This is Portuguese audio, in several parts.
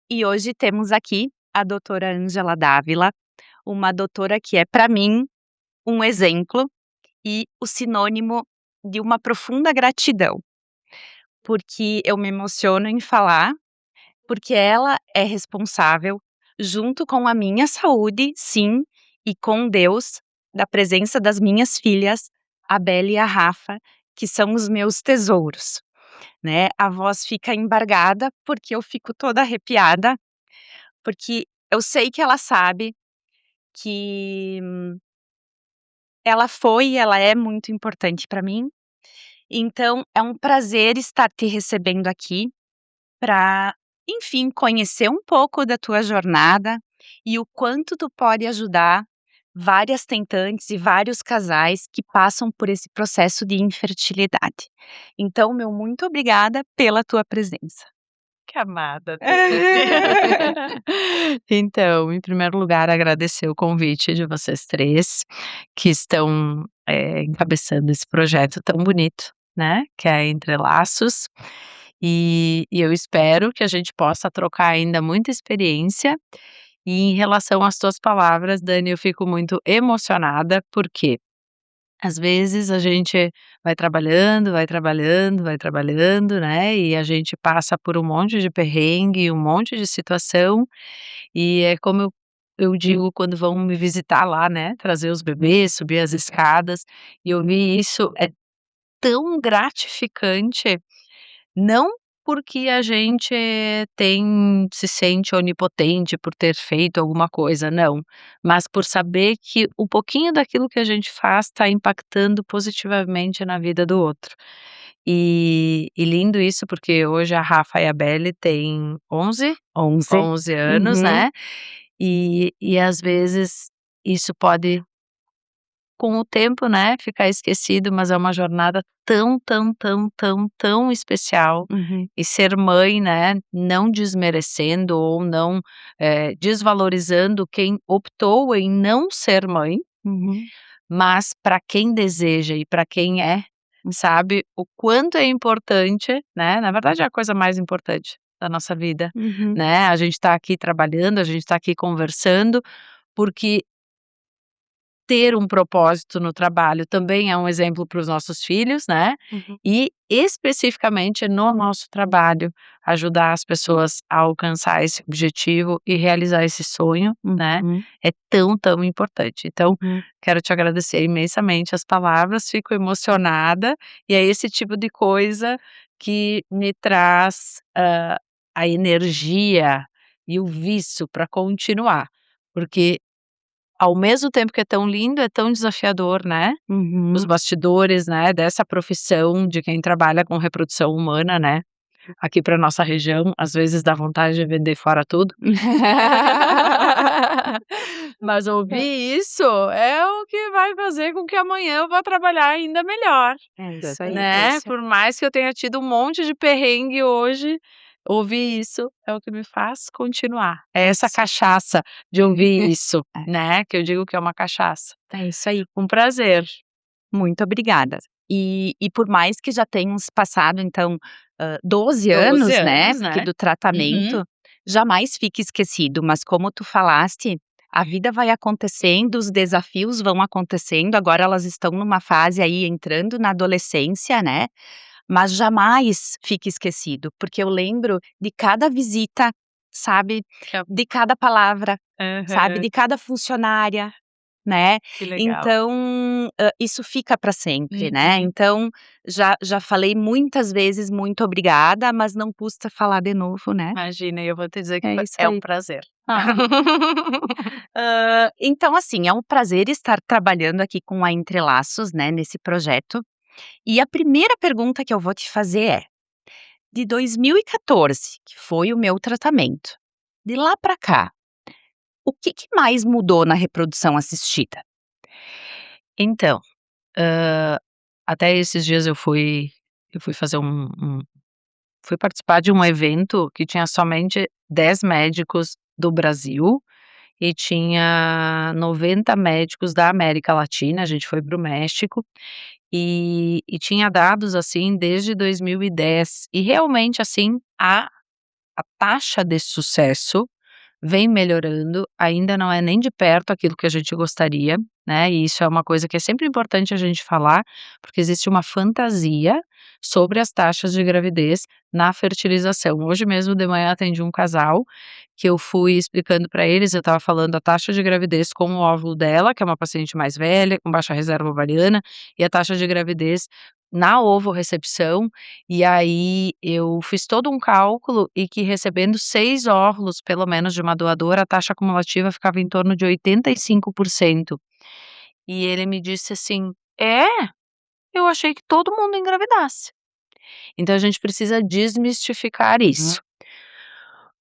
E hoje temos aqui a doutora Ângela Dávila, uma doutora que é, para mim, um exemplo e o sinônimo de uma profunda gratidão, porque eu me emociono em falar, porque ela é responsável, junto com a minha saúde, sim, e com Deus, da presença das minhas filhas, a Bela e a Rafa, que são os meus tesouros, né. A voz fica embargada, porque eu fico toda arrepiada, porque eu sei que ela sabe que ela foi e ela é muito importante para mim, então é um prazer estar te recebendo aqui para, enfim, conhecer um pouco da tua jornada e o quanto tu pode ajudar várias tentantes e vários casais que passam por esse processo de infertilidade. Então, meu muito obrigada pela tua presença. Que amada, Então, em primeiro lugar, agradecer o convite de vocês 3 que estão, encabeçando esse projeto tão bonito, né, que é Entre Laços, e eu espero que a gente possa trocar ainda muita experiência. E em relação às tuas palavras, Dani, eu fico muito emocionada, porque às vezes a gente vai trabalhando, vai trabalhando, vai trabalhando, né, e a gente passa por um monte de perrengue, um monte de situação, e é como eu digo quando vão me visitar lá, né, trazer os bebês, subir as escadas, e ouvir isso é tão gratificante, não porque a gente se sente onipotente por ter feito alguma coisa, não, mas por saber que um pouquinho daquilo que a gente faz está impactando positivamente na vida do outro. E lindo isso, porque hoje a Rafa e a Belle têm 11. 11 anos, Uhum, né, e às vezes isso pode com o tempo, né, ficar esquecido, mas é uma jornada tão, tão, tão, tão, tão especial. uhum, E ser mãe, né, não desmerecendo ou não, desvalorizando quem optou em não ser mãe, uhum, mas para quem deseja e para quem é, sabe o quanto é importante, né, na verdade é a coisa mais importante da nossa vida, uhum, né, a gente está aqui trabalhando, a gente está aqui conversando, porque ter um propósito no trabalho também é um exemplo para os nossos filhos, né, uhum, e especificamente no nosso trabalho, ajudar as pessoas a alcançar esse objetivo e realizar esse sonho, né, uhum, é tão, tão importante. Então, uhum. quero te agradecer imensamente as palavras, fico emocionada, e é esse tipo de coisa que me traz, a energia e o vício para continuar, porque ao mesmo tempo que é tão lindo, é tão desafiador, né, os Uhum. bastidores, né, dessa profissão de quem trabalha com reprodução humana, né, aqui para nossa região, às vezes dá vontade de vender fora tudo. Mas ouvir isso é o que vai fazer com que amanhã eu vá trabalhar ainda melhor, É isso aí. né, por mais que eu tenha tido um monte de perrengue hoje, ouvir isso é o que me faz continuar. É essa cachaça de ouvir isso, né, que eu digo que é uma cachaça. É isso aí. Um prazer. Muito obrigada. E por mais que já tenham se passado então, 12 12 anos, né, anos, porque né. do Uhum. tratamento, jamais fique esquecido, mas como tu falaste, a vida vai acontecendo, os desafios vão acontecendo, agora elas estão numa fase aí entrando na adolescência, né, mas jamais fique esquecido, porque eu lembro de cada visita, sabe, Que a de cada palavra, sabe, Aham, de cada funcionária, né, que legal. então, isso fica para sempre, né, Uhum. então já falei muitas vezes "muito obrigada", mas não custa falar de novo, né. Imagina, e eu vou te dizer que É foi isso é um aí. prazer. Ah. Então assim, é um prazer estar trabalhando aqui com a Entrelaços, né, nesse projeto, e a primeira pergunta que eu vou te fazer é: de 2014, que foi o meu tratamento, de lá para cá, o que mais mudou na reprodução assistida? Então, hã, até esses dias eu fui fazer fui participar de um evento que tinha somente 10 médicos do Brasil e tinha 90 médicos da América Latina, a gente foi para o México, e tinha dados, assim, desde 2010 e realmente, assim, a taxa de sucesso vem melhorando, ainda não é nem de perto aquilo que a gente gostaria, né, e isso é uma coisa que é sempre importante a gente falar, porque existe uma fantasia sobre as taxas de gravidez na fertilização. Hoje mesmo de manhã atendi um casal, que eu fui explicando para eles, eu estava falando a taxa de gravidez com o óvulo dela, que é uma paciente mais velha, com baixa reserva ovariana, e a taxa de gravidez na ovorrecepção, e aí eu fiz todo um cálculo e que recebendo 6 óvulos, pelo menos, de uma doadora, a taxa acumulativa ficava em torno de 85%. E ele me disse assim: "É? Eu achei que todo mundo engravidasse". Então a gente precisa desmistificar isso.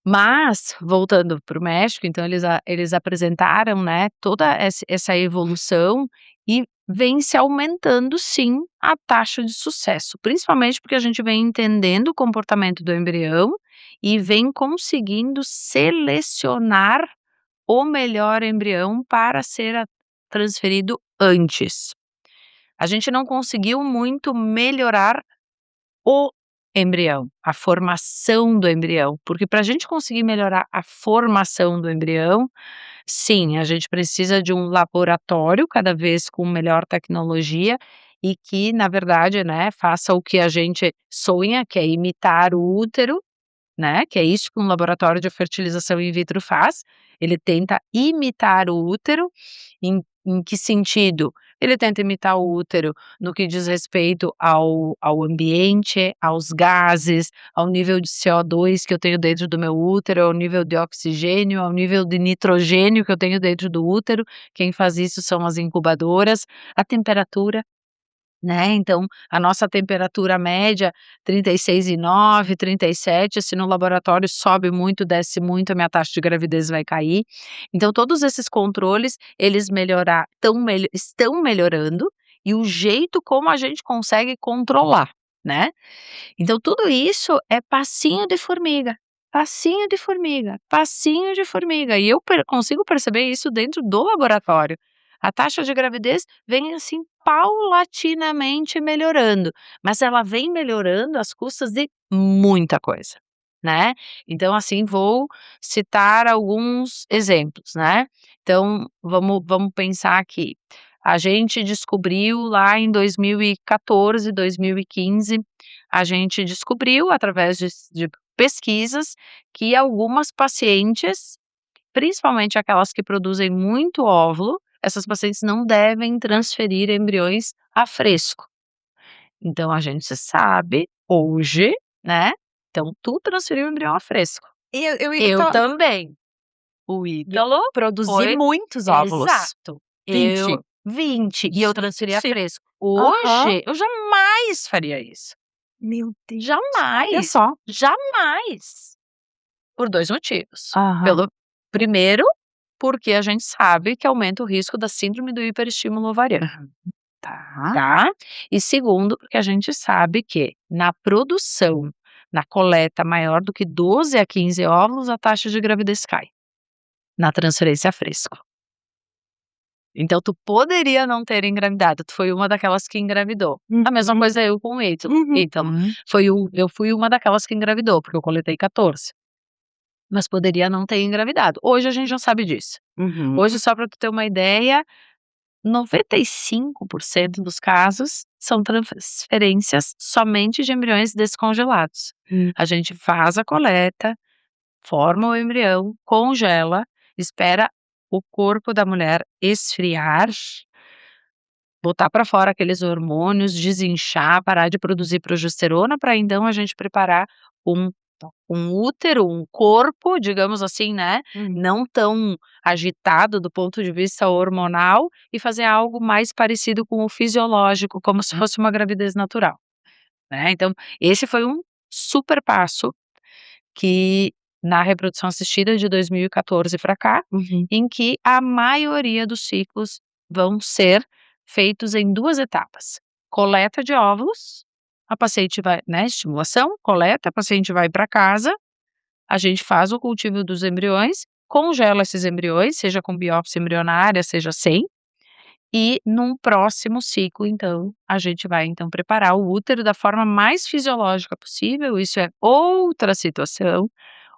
Mas, voltando para o México, então eles apresentaram, né, toda essa evolução e vem se aumentando sim a taxa de sucesso, principalmente porque a gente vem entendendo o comportamento do embrião e vem conseguindo selecionar o melhor embrião para ser transferido antes. A gente não conseguiu muito melhorar o embrião, a formação do embrião, porque para a gente conseguir melhorar a formação do embrião, sim, a gente precisa de um laboratório cada vez com melhor tecnologia e que, na verdade, né, faça o que a gente sonha, que é imitar o útero, né, que é isso que um laboratório de fertilização in vitro faz, ele tenta imitar o útero, em que sentido? Ele tenta imitar o útero no que diz respeito ao ambiente, aos gases, ao nível de CO2 que eu tenho dentro do meu útero, ao nível de oxigênio, ao nível de nitrogênio que eu tenho dentro do útero, quem faz isso são as incubadoras, a temperatura, né, então a nossa temperatura média 36,9, 37, se no laboratório sobe muito, desce muito, a minha taxa de gravidez vai cair. Então todos esses controles, eles estão melhorando, e o jeito como a gente consegue controlar, né. Então tudo isso é passinho de formiga, passinho de formiga, passinho de formiga, e eu consigo perceber isso dentro do laboratório. A taxa de gravidez vem assim paulatinamente melhorando, mas ela vem melhorando às custas de muita coisa, né. Então assim, vou citar alguns exemplos, né. Então vamos pensar aqui, a gente descobriu lá em 2014, 2015, a gente descobriu através de pesquisas que algumas pacientes, principalmente aquelas que produzem muito óvulo, essas pacientes não devem transferir embriões a fresco. Então a gente sabe hoje, né, então tu transferiu o embrião a fresco, E eu ia eu só também, o Ítalo produzir foi muitos óvulos. exato, 20. eu 20 e eu transferi a Gente. fresco. Aham. Hoje eu jamais faria isso. Meu Deus, olha Jamais, só. jamais, por 2 motivos. Aham. Pelo primeiro, porque a gente sabe que aumenta o risco da síndrome do hiperestímulo ovariano, Tá. tá. E segundo, porque a gente sabe que na produção, na coleta maior do que 12 a 15 óvulos, a taxa de gravidez cai, na transferência a fresco. Então tu poderia não ter engravidado, tu foi uma daquelas que engravidou. A mesma Uhum. coisa eu com o Ítalo. Uhum. Ítalo eu fui uma daquelas que engravidou, porque eu coletei 14, mas poderia não ter engravidado. Hoje a gente já sabe disso. Uhum. Hoje, só para tu ter uma ideia, 95% dos casos são transferências somente de embriões descongelados. Hum. A gente faz a coleta, forma o embrião, congela, espera o corpo da mulher esfriar, botar para fora aqueles hormônios, desinchar, parar de produzir progesterona, para então a gente preparar um um útero, um corpo, digamos assim, né, Hum. não tão agitado do ponto de vista hormonal, e fazer algo mais parecido com o fisiológico, como se fosse uma gravidez natural, né. Então, esse foi um super passo que na reprodução assistida de 2014 para cá, Uhum. em que a maioria dos ciclos vão ser feitos em 2 etapas: coleta de óvulos, a paciente vai, né, estimulação, coleta, a paciente vai para casa, a gente faz o cultivo dos embriões, congela esses embriões, seja com biópsia embrionária, seja sem, e num próximo ciclo, então, a gente vai, então, preparar o útero da forma mais fisiológica possível, isso é outra situação,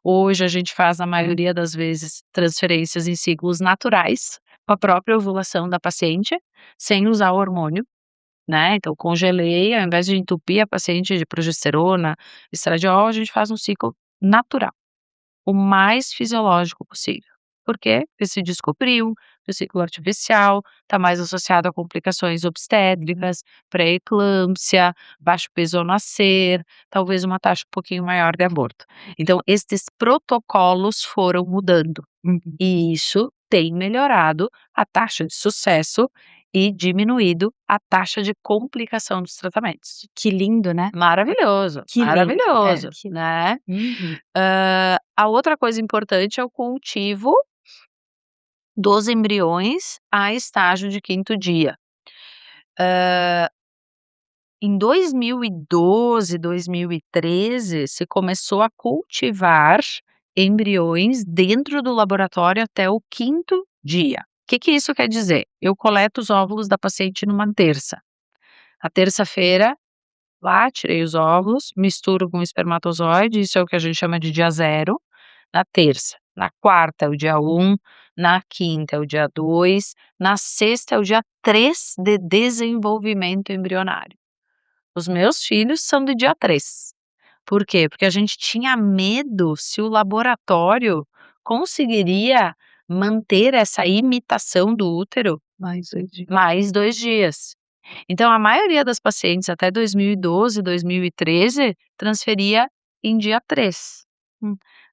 Hoje a gente faz, na maioria das vezes, transferências em ciclos naturais, com a própria ovulação da paciente, sem usar o hormônio, né, então congelei, ao invés de entupir a paciente de progesterona, estradiol, a gente faz um ciclo natural, o mais fisiológico possível. Por quê? Porque se descobriu que o ciclo artificial está mais associado a complicações obstétricas, pré-eclâmpsia, baixo peso ao nascer, talvez uma taxa um pouquinho maior de aborto. Então, esses protocolos foram mudando. E isso tem melhorado a taxa de sucesso e diminuído a taxa de complicação dos tratamentos. Que lindo, né? Maravilhoso, Que lindo. maravilhoso, Que né. Uhum. A outra coisa importante é o cultivo dos embriões a estágio de 5º dia. Em 2012, 2013, se começou a cultivar embriões dentro do laboratório até o 5º dia. O que isso quer dizer? Eu coleto os óvulos da paciente numa terça. A terça-feira, lá, tirei os óvulos, misturo com o espermatozoide, isso é o que a gente chama de dia 0, na terça. Na quarta é o dia 1, na quinta é o dia 2, na sexta é o dia 3 de desenvolvimento embrionário. Os meus filhos são do dia 3. Por quê? Porque a gente tinha medo se o laboratório conseguiria manter essa imitação do útero mais 2 dias. Então a maioria das pacientes até 2012, 2013 transferia em dia 3.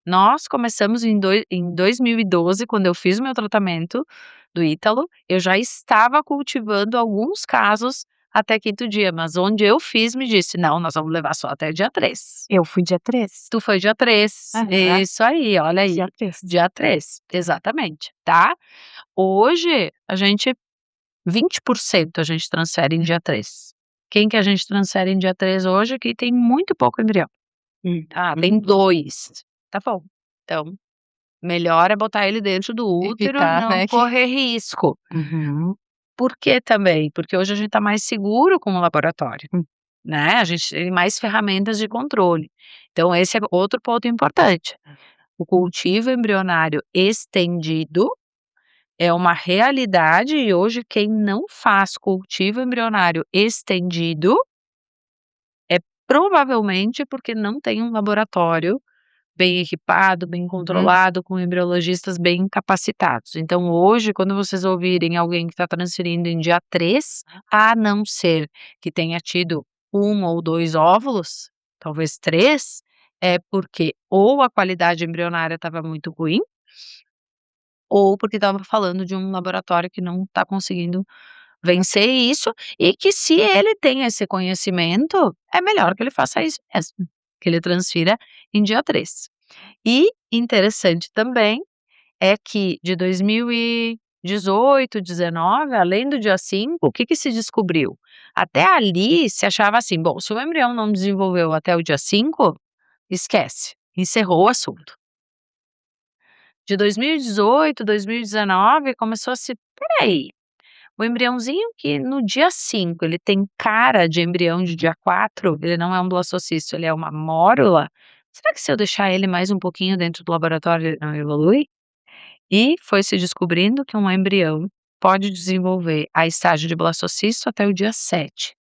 Nós começamos em 2012, quando eu fiz o meu tratamento do Ítalo, eu já estava cultivando alguns casos até 5º dia, mas onde eu fiz me disse: "Não, nós vamos levar só até dia 3". Eu fui dia 3. Tu foi dia 3. Aham. Isso aí, olha aí. Dia 3. Dia 3, exatamente, tá. Hoje a gente 20% a gente transfere em dia 3. Quem que a gente transfere em dia 3 hoje? Quem tem muito pouco embrião. Tem 2. Tá bom. Então, melhor é botar ele dentro do útero, Evitar, não né, que correr risco. Uhum. Por que também? Porque hoje a gente tá mais seguro com o laboratório, Hum. né, a gente tem mais ferramentas de controle. Então esse é outro ponto importante. O cultivo embrionário estendido é uma realidade e hoje quem não faz cultivo embrionário estendido é provavelmente porque não tem um laboratório bem equipado, bem controlado, com embriologistas bem capacitados. Então hoje, quando vocês ouvirem alguém que está transferindo em dia 3, a não ser que tenha tido 1 ou 2 óvulos, talvez 3, é porque ou a qualidade embrionária estava muito ruim, ou porque estava falando de um laboratório que não está conseguindo vencer isso, e que se ele tem esse conhecimento, é melhor que ele faça isso mesmo, que ele transfira em dia 3. E interessante também é que de 2018, 19, além do dia 5, o que se descobriu? Até ali se achava assim: bom, se o embrião não desenvolveu até o dia 5, esquece, encerrou o assunto. De 2018, 2019 começou a se: "Espera aí, o embriãozinho que no dia 5 ele tem cara de embrião de dia 4, ele não é um blastocisto, ele é uma mórula, será que se eu deixar ele mais um pouquinho dentro do laboratório ele não evolui?". E foi se descobrindo que um embrião pode desenvolver a estágio de blastocisto até o dia 7.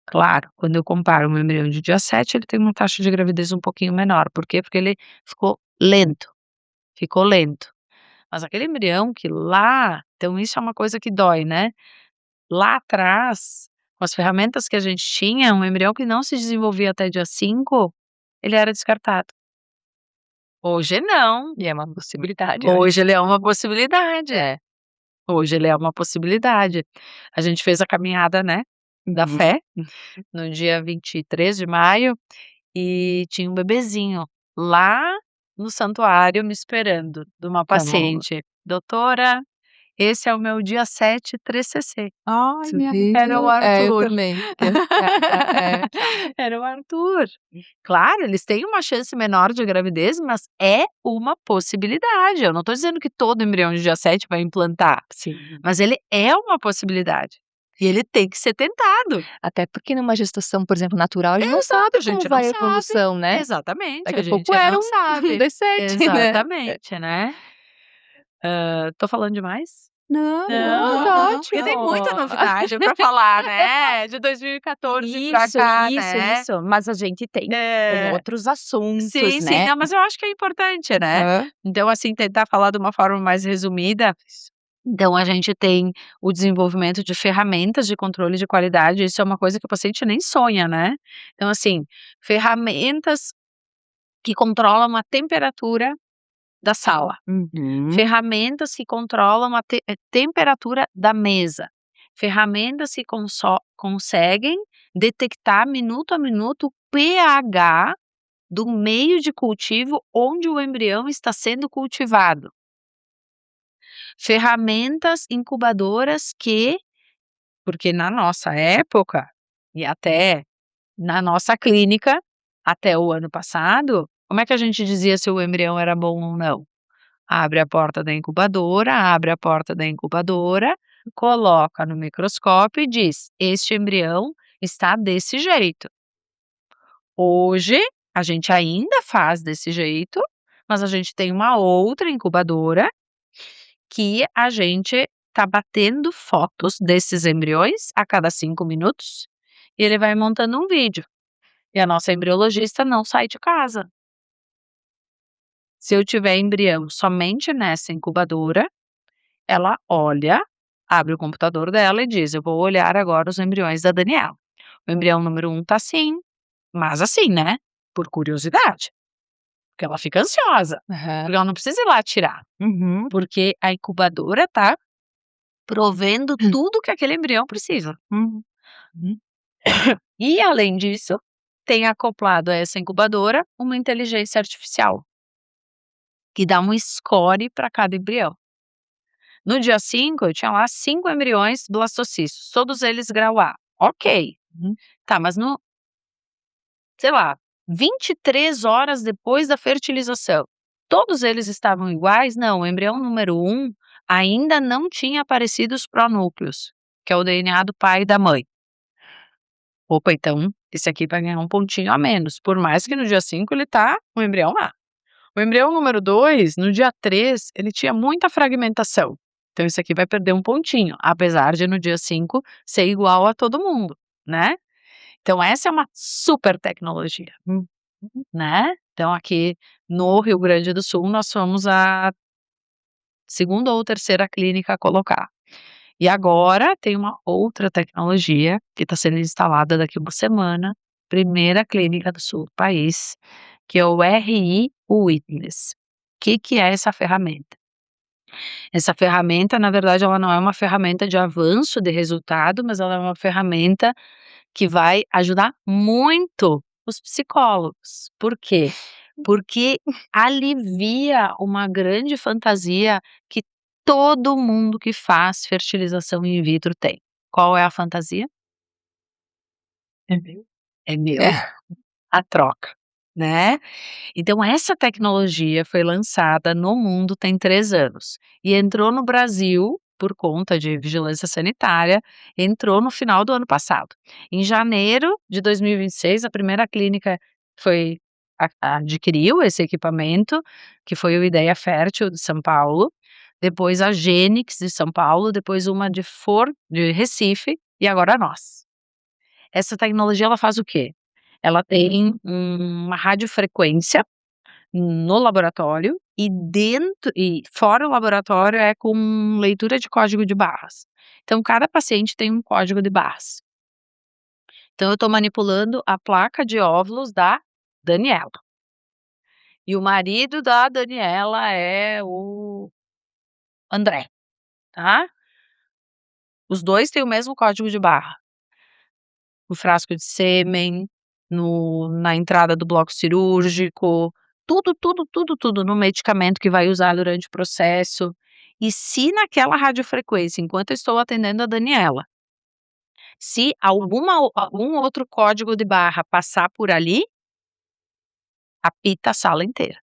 Claro, quando eu comparo um embrião de dia 7, ele tem uma taxa de gravidez um pouquinho menor. Por quê? Porque ele ficou lento, ficou lento. Mas aquele embrião que lá, então isso é uma coisa que dói, né? Lá atrás, com as ferramentas que a gente tinha, um embrião que não se desenvolvia até dia 5, ele era descartado. Hoje não. E é uma possibilidade, Hoje ele é uma possibilidade. É. Hoje ele é uma possibilidade. A gente fez a caminhada, né, da fé, no dia 23 de maio, e tinha um bebezinho lá no santuário me esperando, de uma Tá bom. paciente: "Doutora, esse é o meu dia 7 3cc". Ai, minha Era o eu Arthur. também. Era o Arthur. Claro, eles têm uma chance menor de gravidez, mas é uma possibilidade. Eu não tô dizendo que todo embrião de dia 7 vai implantar, Sim. mas ele é uma possibilidade. E ele tem que ser tentado. Até porque numa gestação, por exemplo, natural, a gente não Exato, sabe a como gente não vai a sabe. evolução, né. Exatamente, Daqui a a pouco gente era não um sabe. D7, né. Exatamente, né. Tô falando demais? Não, Não, Não, não, tá não, porque tem muita ótimo. novidade pra falar, né, de 2014 pra Isso, cá, isso, né. isso. Mas a gente tem É. outros assuntos, Sim, sim. né. Não, mas eu acho que é importante, né. Aham. Então, assim, tentar falar de uma forma mais resumida, então a gente tem o desenvolvimento de ferramentas de controle de qualidade, isso é uma coisa que o paciente nem sonha, né. Então, assim, ferramentas que controlam a temperatura da sala. Uhum. Ferramentas que controlam a temperatura da mesa. Ferramentas que conseguem detectar minuto a minuto o pH do meio de cultivo onde o embrião está sendo cultivado. Ferramentas incubadoras porque na nossa época, e até na nossa clínica, até o ano passado, como é que a gente dizia se o embrião era bom ou não? Abre a porta da incubadora, coloca no microscópio e diz: "Este embrião está desse jeito". Hoje, a gente ainda faz desse jeito, mas a gente tem uma outra incubadora que a gente tá batendo fotos desses embriões a cada 5 minutos, e ele vai montando um vídeo. E a nossa embriologista não sai de casa. Se eu tiver embrião somente nessa incubadora, ela olha, abre o computador dela e diz: "Eu vou olhar agora os embriões da Daniela. O embrião número 1 tá assim, mas assim, né, por curiosidade", porque ela fica ansiosa, Aham. porque ela não precisa ir lá tirar, Uhum. porque a incubadora tá provendo tudo que aquele embrião precisa. Uhum. E além disso, tem acoplado a essa incubadora uma inteligência artificial, que dá um score para cada embrião. No dia 5, eu tinha lá 5 embriões blastocistos, todos eles grau A. Ok. Uhum. Tá, mas no, sei lá, 23 horas depois da fertilização, todos eles estavam iguais? Não, o embrião número 1 ainda não tinha aparecido os pronúcleos, que é o DNA do pai e da mãe. Opa, então esse aqui vai ganhar um pontinho a menos, por mais que no dia 5 ele tá o embrião A. O embrião número 2, no dia 3, ele tinha muita fragmentação. Então esse aqui vai perder um pontinho, apesar de no dia 5 ser igual a todo mundo, né. Então essa é uma super tecnologia, Uhum. né. Então aqui no Rio Grande do Sul nós fomos a segunda ou terceira clínica a colocar. E agora tem uma outra tecnologia que está sendo instalada daqui uma semana, primeira clínica do sul do país, que é o RI Witness. Que é essa ferramenta? Essa ferramenta, na verdade, ela não é uma ferramenta de avanço de resultado, mas ela é uma ferramenta que vai ajudar muito os psicólogos. Por quê? Porque alivia uma grande fantasia que todo mundo que faz fertilização in vitro tem. Qual é a fantasia? É meu. É meu, É. a troca, né. Então essa tecnologia foi lançada no mundo tem 3 anos, e entrou no Brasil, por conta de vigilância sanitária, entrou no final do ano passado. Em janeiro de 2026, a primeira clínica foi adquiriu esse equipamento, que foi o Ideia Fértil de São Paulo, depois a Gênix de São Paulo, depois uma de Recife, e agora nós. Essa tecnologia ela faz o quê? Ela tem uma radiofrequência no laboratório e fora o laboratório é com leitura de código de barras. Então cada paciente tem um código de barras. Então eu estou manipulando a placa de óvulos da Daniela. E o marido da Daniela é o André, tá? Os 2 têm o mesmo código de barra. No frasco de sêmen, na entrada do bloco cirúrgico, tudo, tudo, tudo, tudo no medicamento que vai usar durante o processo. E se naquela radiofrequência, enquanto eu estou atendendo a Daniela, se algum outro código de barra passar por ali, apita a sala inteira.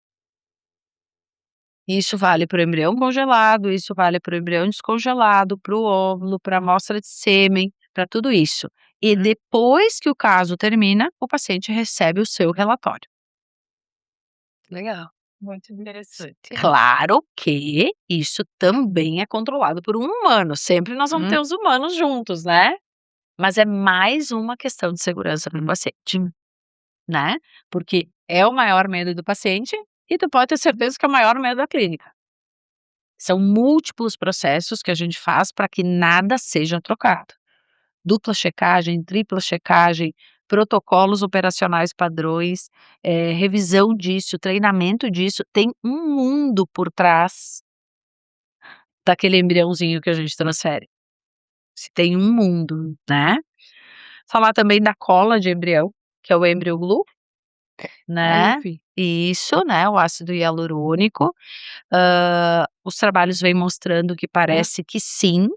Isso vale para o embrião congelado, isso vale para o embrião descongelado, para o óvulo, para a amostra de sêmen, para tudo isso. E depois que o caso termina, o paciente recebe o seu relatório. Legal. Muito interessante. Claro que isso também é controlado por um humano, sempre nós vamos ter os humanos juntos, né. Mas é mais uma questão de segurança para o paciente, né. Porque é o maior medo do paciente e tu pode ter certeza que é o maior medo da clínica. São múltiplos processos que a gente faz para que nada seja trocado. Dupla checagem, tripla checagem, protocolos operacionais padrões, revisão disso, treinamento disso, tem um mundo por trás daquele embriãozinho que a gente transfere. Se tem um mundo, né. Falar também da cola de embrião, que é o EmbryoGlue, Eu né. vi. Isso, né, o ácido hialurônico. Os trabalhos vêm mostrando que parece que sim.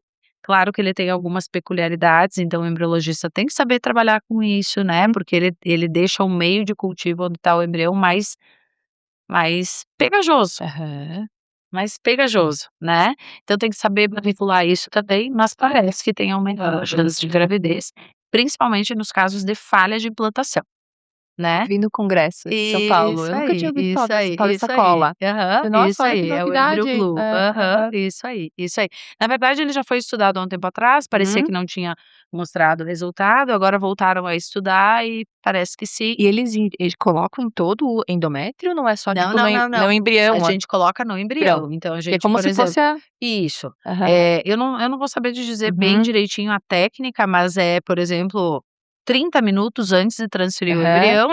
Claro que ele tem algumas peculiaridades, então o embriologista tem que saber trabalhar com isso, né, porque ele deixa o meio de cultivo onde está o embrião mais pegajoso. Aham. Mais pegajoso, né. Então tem que saber manipular isso também, mas parece que tem aumentado a chance de gravidez, principalmente nos casos de falha de implantação, né. Vi no congresso de São Paulo. Eu nunca tinha ouvido falar Isso aí, dessa tal dessa isso aí. cola. Aham, Eu: "Nossa, isso olha que aí, é o novidade". EmbryoGlue. É, Aham, aham. isso aí, isso aí. Na verdade ele já foi estudado há um tempo atrás, parecia que não tinha mostrado resultado, agora voltaram a estudar e parece que sim. E eles colocam em todo o endométrio ou não é só, Não, tipo, não, não, no não. A embrião? gente coloca no Embrião. embrião, então a Que é gente, como por se exemplo fosse a isso. aham. Eu não vou saber te dizer bem direitinho a técnica, mas por exemplo, 30 minutos antes de transferir o Aham, embrião,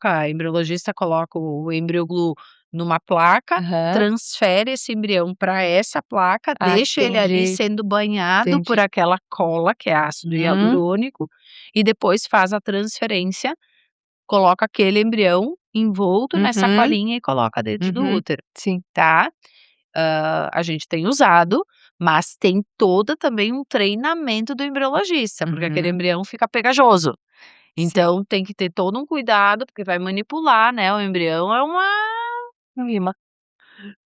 a embriologista coloca o EmbryoGlue numa placa, aham. transfere esse embrião para essa placa, Ah, deixa ele ali entendi, sendo banhado por entendi. aquela cola, que é ácido hialurônico, e depois faz a transferência, coloca aquele embrião envolto nessa Uhum, colinha e coloca dentro do uhum. útero, Sim. tá. A gente tem usado, mas tem toda também um treinamento do embriologista, porque aquele Uhum. embrião fica pegajoso. Sim. Então tem que ter todo um cuidado, porque vai manipular, né, o embrião é uma Uma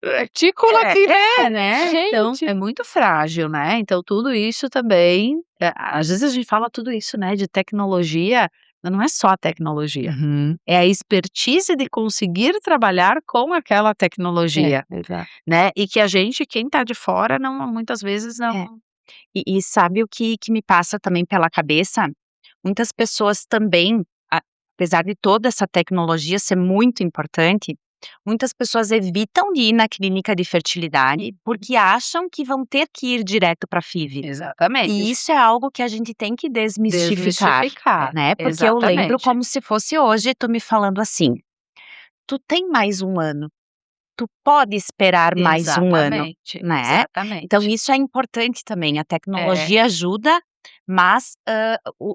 retícula é, que, né, né, então gente. é muito frágil, né, então tudo isso também, às vezes a gente fala tudo isso, né, de tecnologia, mas não é só a tecnologia, Uhum. é a expertise de conseguir trabalhar com aquela É, tecnologia, exato. né, e que a gente, quem tá de fora, não muitas vezes É. não. E sabe o que me passa também pela cabeça? Muitas pessoas também, apesar de toda essa tecnologia ser muito importante, muitas pessoas evitam de ir na clínica de fertilidade, porque acham que vão ter que ir direto para FIV. E Exatamente. isso é algo que a gente tem que desmistificar, Desmistificar, né, porque eu lembro exatamente. como se fosse hoje tu me falando assim: "Tu tem mais um ano, tu pode esperar mais um ano", Exatamente, né. Então exatamente. isso é importante também, a É, tecnologia ajuda, mas,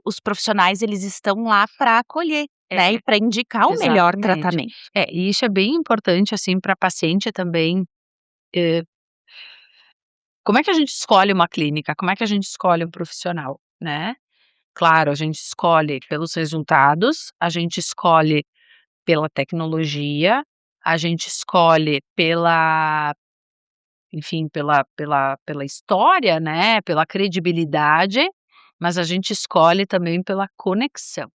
os profissionais eles estão lá para acolher, né, é, e para indicar o melhor exatamente. tratamento. E isso é bem importante, assim, para paciente também, eh, como é que a gente escolhe uma clínica? Como é que a gente escolhe um profissional, né? Claro, a gente escolhe pelos resultados, a gente escolhe pela tecnologia, a gente escolhe pela, enfim, pela história, né, pela credibilidade, mas a gente escolhe também pela conexão.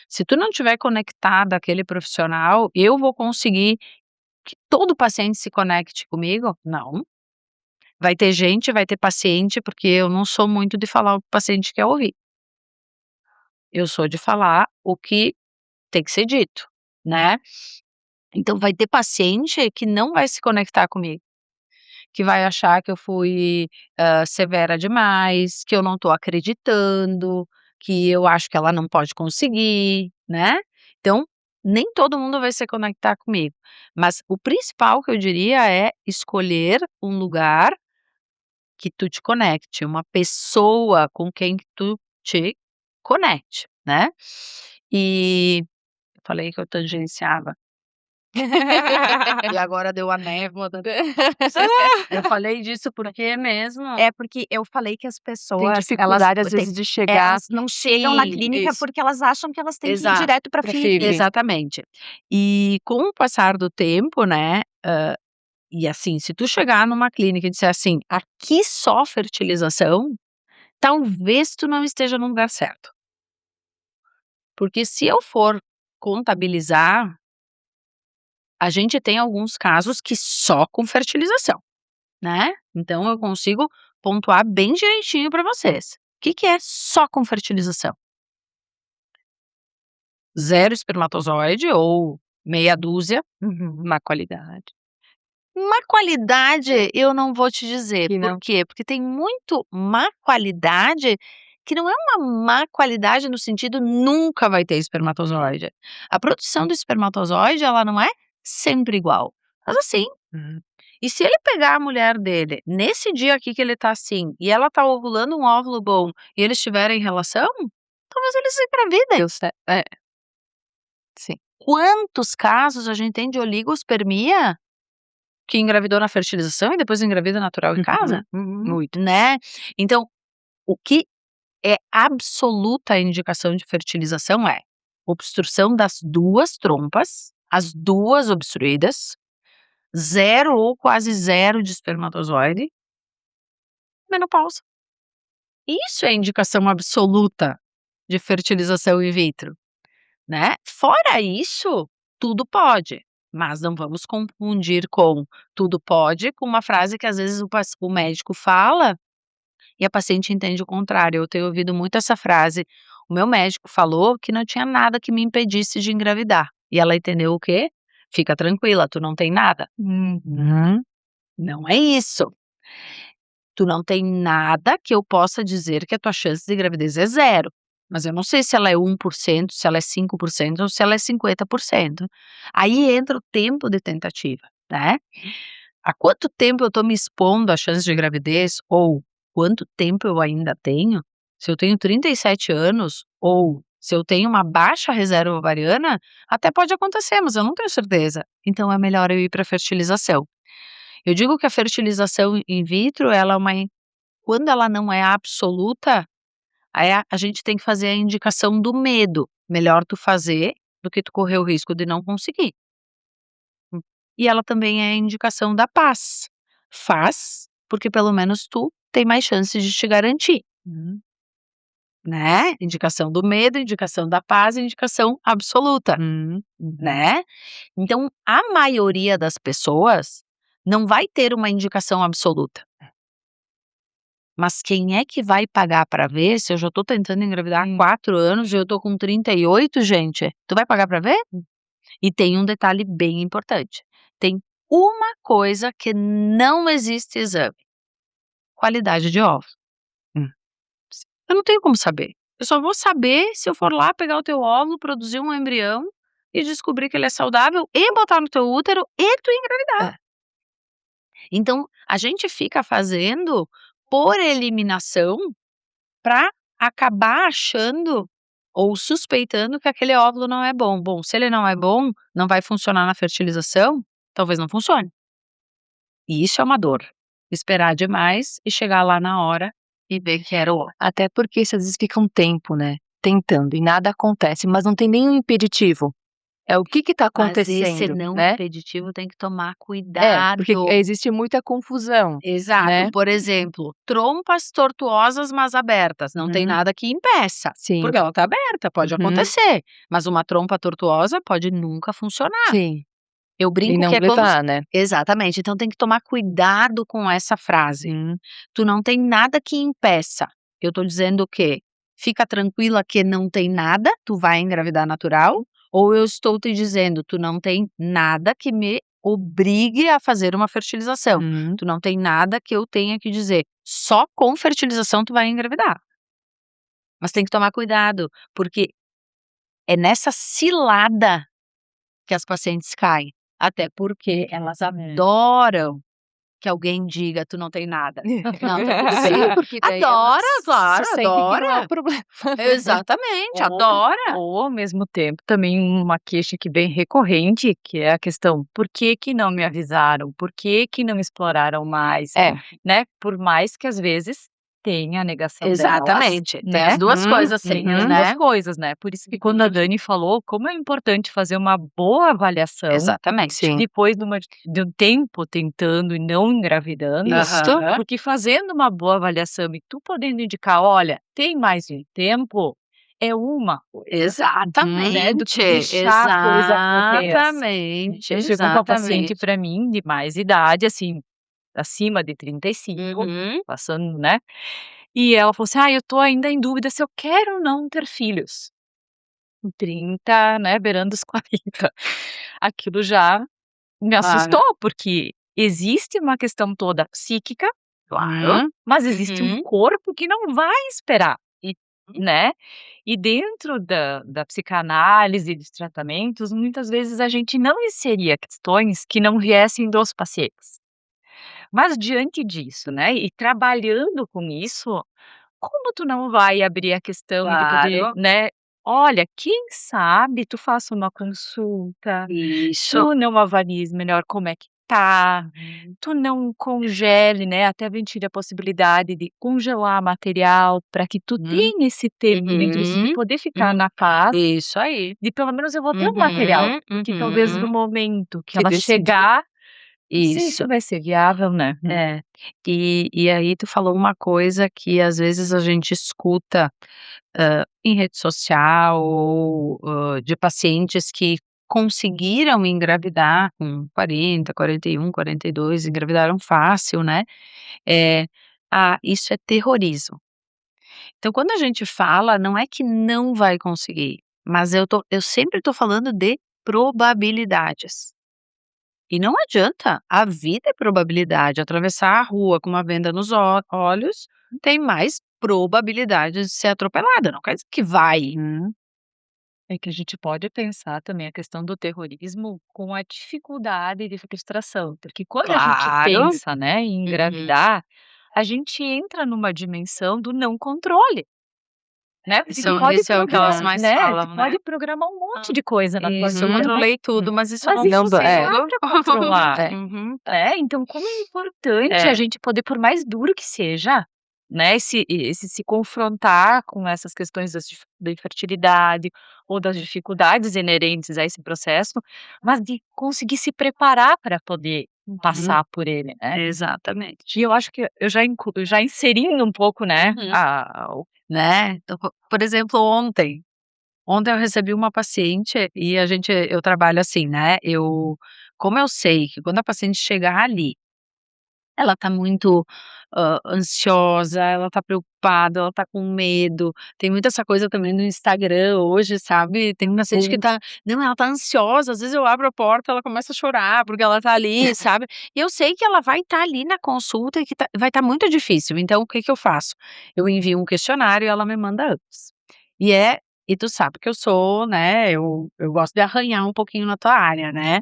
Se tu não tiver conectada àquele profissional, eu vou conseguir que todo paciente se conecte comigo? Não. Vai ter paciente, porque eu não sou muito de falar o que o paciente quer ouvir. Eu sou de falar o que tem que ser dito, né. Então vai ter paciente que não vai se conectar comigo, que vai achar que eu fui, severa demais, que eu não estou acreditando, que eu acho que ela não pode conseguir, né. Então, nem todo mundo vai se conectar comigo, mas o principal que eu diria é escolher um lugar que tu te conecte, uma pessoa com quem que tu te conecte, né. E eu falei que eu tangenciava. E agora deu a névoa da eu falei disso por quê mesmo? É porque eu falei que as Tem pessoas elas dificuldade, às têm vezes, de chegar elas não chegam na Sim, clínica isso. porque elas acham que elas têm que ir Exato, direto para pra FIV. FIV. exatamente. E com o passar do tempo, né, e assim, se tu chegar numa clínica e disser assim: "Aqui só fertilização", talvez tu não esteja no lugar certo. Porque se eu for contabilizar, a gente tem alguns casos que só com fertilização, né? Então eu consigo pontuar bem direitinho para vocês. O que é só com fertilização? 0 espermatozoide ou meia dúzia. Má qualidade. Má qualidade, eu não vou te dizer. Que não. Por quê? Porque tem muito má qualidade que não é uma má qualidade no sentido nunca vai ter espermatozoide. A produção do espermatozoide, ela não é sempre igual. Mas assim, e se ele pegar a mulher dele, nesse dia aqui que ele tá assim, e ela tá ovulando um óvulo bom, e eles tiverem relação, talvez eles se engravidem. Deu certo. É. Sim. Quantos casos a gente tem de oligospermia que engravidou na fertilização e depois engravida natural em casa? Muito. Né? Então, o que é absoluta indicação de fertilização é obstrução das 2 trompas, as 2 obstruídas, 0 ou quase 0 de espermatozoide, menopausa. Isso é indicação absoluta de fertilização in vitro, né? Fora isso, tudo pode, mas não vamos confundir com tudo pode com uma frase que às vezes o médico fala e a paciente entende o contrário. Eu tenho ouvido muito essa frase: "O meu médico falou que não tinha nada que me impedisse de engravidar". E ela entendeu o quê? "Fica tranquila, tu não tem nada". Não é isso. Tu não tem nada que eu possa dizer que a tua chance de gravidez é 0. Mas eu não sei se ela é 1%, se ela é 5% ou se ela é 50%. Aí entra o tempo de tentativa, né? Há quanto tempo eu tô me expondo à chance de gravidez? Ou quanto tempo eu ainda tenho? Se eu tenho 37 anos ou se eu tenho uma baixa reserva ovariana, até pode acontecer, mas eu não tenho certeza. Então é melhor eu ir para fertilização. Eu digo que a fertilização in vitro, ela é quando ela não é absoluta, aí a gente tem que fazer a indicação do medo. Melhor tu fazer do que tu correr o risco de não conseguir. E ela também é a indicação da paz. Faz, porque pelo menos tu tem mais chances de te garantir. Né? Indicação do medo, indicação da paz, indicação absoluta. Né? Então, a maioria das pessoas não vai ter uma indicação absoluta. Mas quem é que vai pagar para ver se eu já tô tentando engravidar há 4 anos e eu tô com 38, gente? Tu vai pagar para ver? E tem um detalhe bem importante. Tem uma coisa que não existe exame: qualidade de óvulo. Eu não tenho como saber. Eu só vou saber se eu for lá pegar o teu óvulo, produzir um embrião e descobrir que ele é saudável e botar no teu útero e tu engravidar. Então, a gente fica fazendo por eliminação para acabar achando ou suspeitando que aquele óvulo não é bom. Bom, se ele não é bom, não vai funcionar na fertilização, talvez não funcione. E isso é uma dor. Esperar demais e chegar lá na hora e ver que era o óvulo. Até porque às vezes fica um tempo, né, tentando e nada acontece, mas não tem nenhum impeditivo. É o que tá Mas esse acontecendo, não né? impeditivo tem que tomar É, cuidado. porque existe muita confusão. Exato. né? Por exemplo, trompas tortuosas, mas abertas. Não tem nada que impeça. Sim. Porque ela tá aberta, pode acontecer. Mas uma trompa tortuosa pode nunca funcionar. Sim. Eu E brinco não que é como levar, né? Exatamente. Então tem que tomar cuidado com essa frase. Tu não tem nada que impeça. Eu tô dizendo o quê? Fica tranquila que não tem nada, tu vai engravidar natural. Ou eu estou te dizendo, tu não tem nada que me obrigue a fazer uma fertilização. Tu não tem nada que eu tenha que dizer. Só com fertilização tu vai engravidar. Mas tem que tomar cuidado, porque é nessa cilada que as pacientes caem. Até porque elas adoram que alguém diga, tu não tem nada. Não, tá tudo bem. Sim, porque daí Adora, elas claro, se sentem que não é adora. um problema. Exatamente, adora. Ou ao mesmo tempo também uma queixa que bem recorrente, que é a questão: "Por que que não me avisaram? Por que que não exploraram mais?", É. né, por mais que às vezes tem a negação delas, Exatamente, tem né. as 2 coisas Tem sempre, as né. 2 coisas, né. Por isso que quando a Dani falou como é importante fazer uma boa avaliação, Exatamente. Sim. depois de um tempo tentando e não engravidando, Isso. porque fazendo uma boa avaliação e tu podendo indicar: "Olha, tem mais um tempo", é uma coisa, né, do que Exatamente, deixar a coisa correr, assim. exatamente, Chegou uma paciente exatamente. para mim de mais idade, assim, acima de 35, Uhum. passando, né, e ela falou assim: "Ai, eu tô ainda em dúvida se eu quero ou não ter filhos". Com 30, né, beirando os 40. Aquilo já me Claro. assustou, porque existe uma questão toda psíquica, claro, Uhum, mas existe um uhum. corpo que não vai esperar, E né. E dentro da psicanálise, dos tratamentos, muitas vezes a gente não inseria questões que não viessem dos pacientes. Mas diante disso, né, e trabalhando com isso, como tu não vai abrir a questão de poder, claro. né, olha, quem sabe tu faça uma consulta, Isso. tu não avalies melhor como é que tá, Uhum. tu não congele, né, até ventile a possibilidade de congelar material para que tu Uhum, tenha esse tempo dentro disso de uhum, poder ficar uhum. na paz, Isso aí. de pelo menos eu vou ter um material, Uhum, que talvez no uhum. momento que Que ela decidir. chegar, não sei se Isso. vai ser viável, né. É. E aí tu falou uma coisa que às vezes a gente escuta, em rede social ou, de pacientes que conseguiram engravidar com 40, 41, 42, engravidaram fácil, né, isso é terrorismo. Então quando a gente fala, não é que não vai conseguir, mas eu sempre tô falando de probabilidades. E não adianta, a vida é probabilidade, atravessar a rua com uma venda nos olhos, tem mais probabilidade de ser atropelada, não quer dizer que vai. Uhum. É que a gente pode pensar também a questão do terrorismo com a dificuldade de frustração, porque quando a gente Claro. pensa, né, em Uhum. engravidar, a gente entra numa dimensão do não controle, né, porque tu pode Isso é o que elas programar, mais né, tu falam, né. pode programar um monte de coisa na tua Isso, eu vida, mas controlei tudo, mas isso eu mas não isso consigo. não dá pra controlar. É. Uhum. Então como é importante a É. gente poder, por mais duro que seja, né, esse se confrontar com essas questões da infertilidade ou das dificuldades inerentes a esse processo, mas de conseguir se preparar para poder Uhum. passar por ele, né. Exatamente. E eu acho que eu já inserindo um pouco, né, Uhum. a o Né, então, por exemplo, ontem eu recebi uma paciente e eu trabalho assim, né, como eu sei que quando a paciente chegar ali, ela tá muito, ansiosa, ela tá preocupada, ela tá com medo, tem muito essa coisa também no Instagram hoje, sabe, tem uma paciente que tá não, ela tá ansiosa, às vezes eu abro a porta, ela começa a chorar, porque ela tá ali, sabe, e eu sei que ela vai estar ali na consulta e que vai estar muito difícil, então o que que eu faço? Eu envio um questionário e ela me manda antes. E é e tu sabe que eu sou, né, eu gosto de arranhar um pouquinho na tua área, né.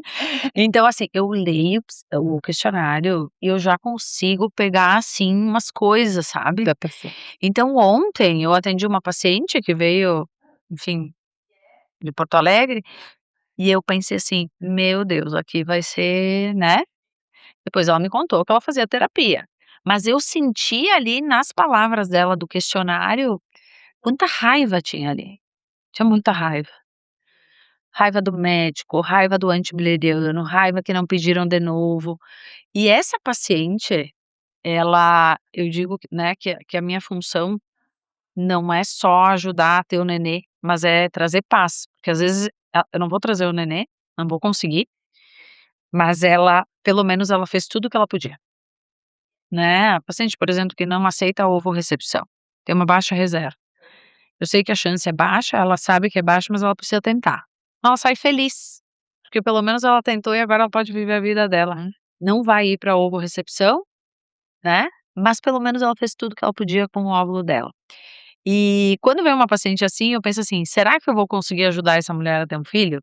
Então, assim, eu leio o questionário e eu já consigo pegar, assim, umas coisas, sabe. da pessoa. Então ontem eu atendi uma paciente que veio, enfim, de Porto Alegre, e eu pensei assim: "Meu Deus, aqui vai ser", né. Depois ela me contou que ela fazia terapia, mas eu senti ali nas palavras dela do questionário, quanta raiva tinha ali, tinha muita raiva. Raiva do médico, raiva do antibileriano, raiva que não pediram de novo. E essa paciente, eu digo que, né, que a minha função não é só ajudar a ter o nenê, mas é trazer paz, porque às vezes eu não vou trazer o nenê, não vou conseguir, mas ela, pelo menos ela fez tudo o que ela podia, né. A paciente, por exemplo, que não aceita a ovorrecepção, tem uma baixa reserva. Eu sei que a chance é baixa, ela sabe que é baixa, mas ela precisa tentar. Ela sai feliz, porque pelo menos ela tentou e agora ela pode viver a vida dela. Não vai ir para ovorrecepção, né, mas pelo menos ela fez tudo que ela podia com o óvulo dela. E quando vem uma paciente assim, eu penso assim: "Será que eu vou conseguir ajudar essa mulher a ter um filho?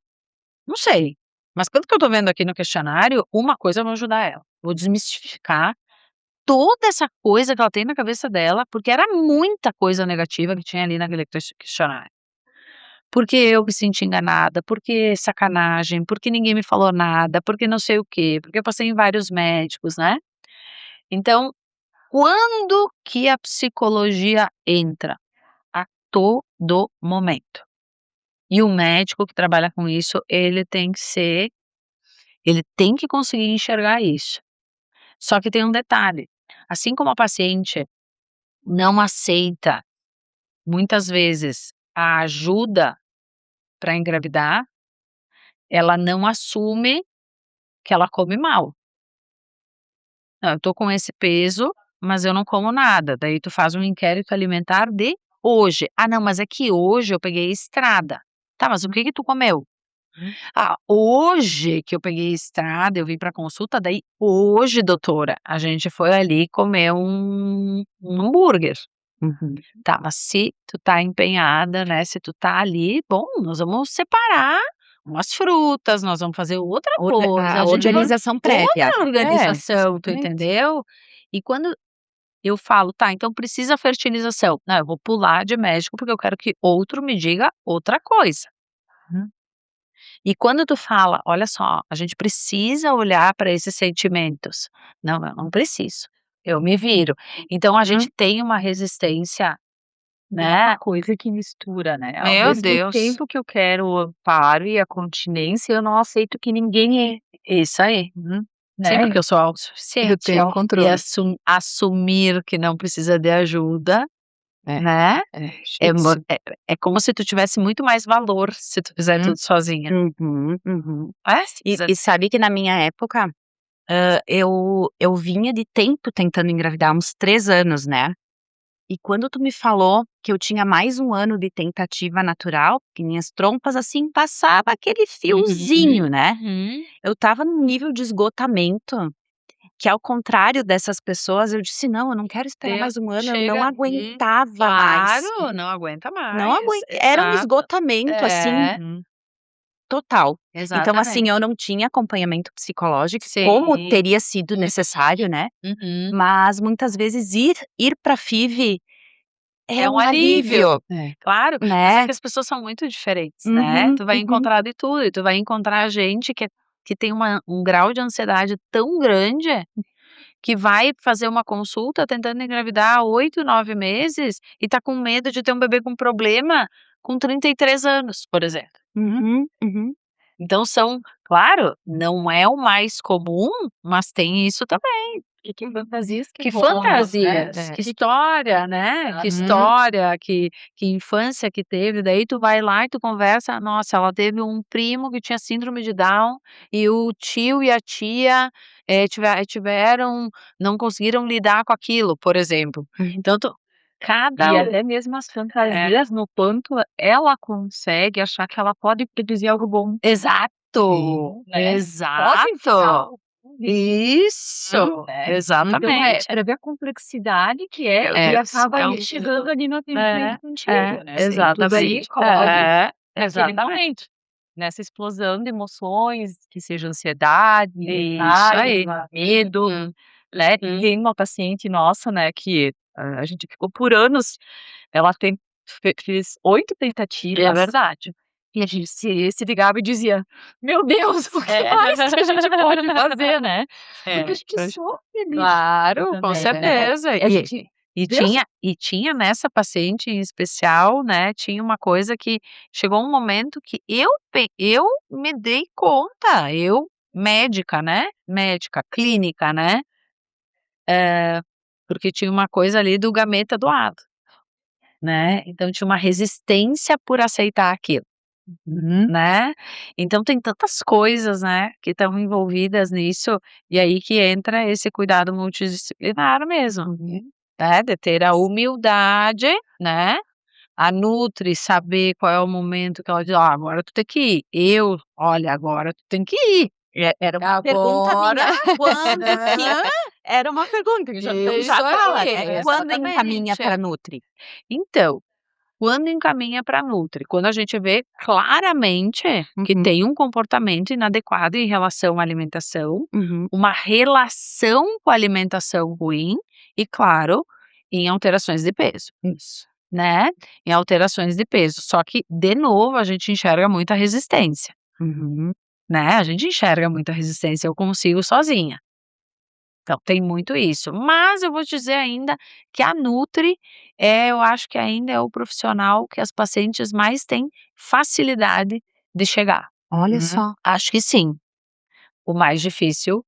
Não sei, mas pelo que eu tô vendo aqui no questionário, uma coisa eu vou ajudar ela, vou desmistificar toda essa coisa que ela tem na cabeça dela, porque era muita coisa negativa que tinha ali naquele questionário. Porque eu me senti enganada, porque sacanagem, porque ninguém me falou nada, porque não sei o quê, porque eu passei em vários médicos, né. Então, Quando que a psicologia entra? A todo momento. E o médico que trabalha com isso, ele tem que conseguir enxergar isso. Só que tem um detalhe, assim como a paciente não aceita, muitas vezes, a ajuda para engravidar, ela não assume que ela come mal. Não, eu tô com esse peso, mas eu não como nada. Daí tu faz um inquérito alimentar de hoje. Ah, não, mas é que hoje eu peguei estrada. Tá, mas o que que tu comeu? Ah, hoje que eu peguei estrada, eu vim pra consulta, daí hoje, doutora, a gente foi ali comer um hambúrguer. Tá, mas se tu tá empenhada, né, se tu tá ali, bom, nós vamos separar umas frutas, nós vamos fazer outra coisa, A a gente vai organização prévia. outra organização, tu exatamente. entendeu? E quando eu falo: "Tá, então precisa fertilização". Não, eu vou pular de médico, porque eu quero que outro me diga outra coisa. Uhum. E quando tu fala: "Olha só, a gente precisa olhar para esses sentimentos". Não, eu não preciso, eu me viro. Então a gente tem uma resistência, É né. uma coisa que mistura, né, ao Meu mesmo Deus. tempo que eu quero o amparo e a continência, eu não aceito que ninguém é, Isso aí. Sim, né. porque eu sou Eu autossuficiente. tenho E controle. assumir que não precisa de ajuda, É, né, é é mo difícil. é como se tu tivesse muito mais valor se tu fizer tudo sozinha. Uhum. É, E sabe que na minha época, eu vinha de tempo tentando engravidar, uns 3 anos, né. E quando tu me falou que eu tinha mais um ano de tentativa natural, que minhas trompas, assim, passava aquele fiozinho, né. Eu estava num nível de esgotamento, que ao contrário dessas pessoas, eu disse: "Não, eu não quero esperar Deu mais um ano", eu não chega aguentava mais. claro, não aguenta Não mais, aguent era um exato. esgotamento, assim, É, total. Então, assim, exatamente. eu não tinha acompanhamento psicológico, como Sim. teria sido necessário, né, Uhum. mas muitas vezes ir pra FIV é É um um alívio. alívio, Claro, mas é né. que as pessoas são muito diferentes, né. Uhum, Tu vai uhum. encontrar de tudo, e tu vai encontrar gente que tem um grau de ansiedade tão grande, que vai fazer uma consulta tentando engravidar há 8, 9 meses, e tá com medo de ter um bebê com problema com 33 anos, por exemplo. Uhum. Então claro, não é o mais comum, mas tem isso também. E que fantasias que Que rolam, né. fantasias, que história, né, que história, que infância que teve, daí tu vai lá e tu conversa, nossa, ela teve um primo que tinha síndrome de Down, e o tio e a tia, tiveram não conseguiram lidar com aquilo, por exemplo. Então cada E um até mesmo as fantasias no quanto ela consegue achar que ela pode produzir algo bom, exato, né. Pode exato, isso, né. Então exatamente. pra ver a complexidade que é, e É, acaba é ali um chegando ali no é, atendimento contigo, né, e tudo ali exatamente. corre naquele Exatamente. momento, nessa explosão de emoções, que seja ansiedade, Isso aí. raiva, medo, Hum, né. Tem uma paciente nossa, né, que a gente ficou por anos, ela fez 8 é tentativas, verdade. e a gente se ligava e dizia: "Meu Deus, o que mais que a gente pode fazer, né?" Porque a gente Pois sofre ali claro, com também, né. certeza. E a gente E vê os tinha nessa paciente em especial, né, tinha uma coisa que chegou um momento que eu me dei conta, eu médica, clínica, né, porque tinha uma coisa ali do gameta doado, né, então tinha uma resistência por aceitar aquilo. Né. Então tem tantas coisas, né, que estão envolvidas nisso, e aí que entra esse cuidado multidisciplinar mesmo, né, de ter a humildade, né, a nutri saber qual é o momento que ela diz: "Ó, agora tu tem que ir", "Olha, agora tu tem que ir". Era uma pergunta Agora minha, quando que era uma pergunta que já isso fala, aí, né, quando encaminha exatamente. pra nutri? Então, quando encaminha para nutri, quando a gente vê claramente que tem um comportamento inadequado em relação à alimentação, Uhum. uma relação com a alimentação ruim e, claro, em alterações de peso, Isso. né, em alterações de peso. Só que, de novo, a gente enxerga muita resistência, Uhum. né, a gente enxerga muita resistência, eu consigo sozinha. Então tem muito isso, mas eu vou te dizer ainda que a Nutri, eu acho que ainda é o profissional que as pacientes mais têm facilidade de chegar. Olha só. Acho que sim. O mais difícil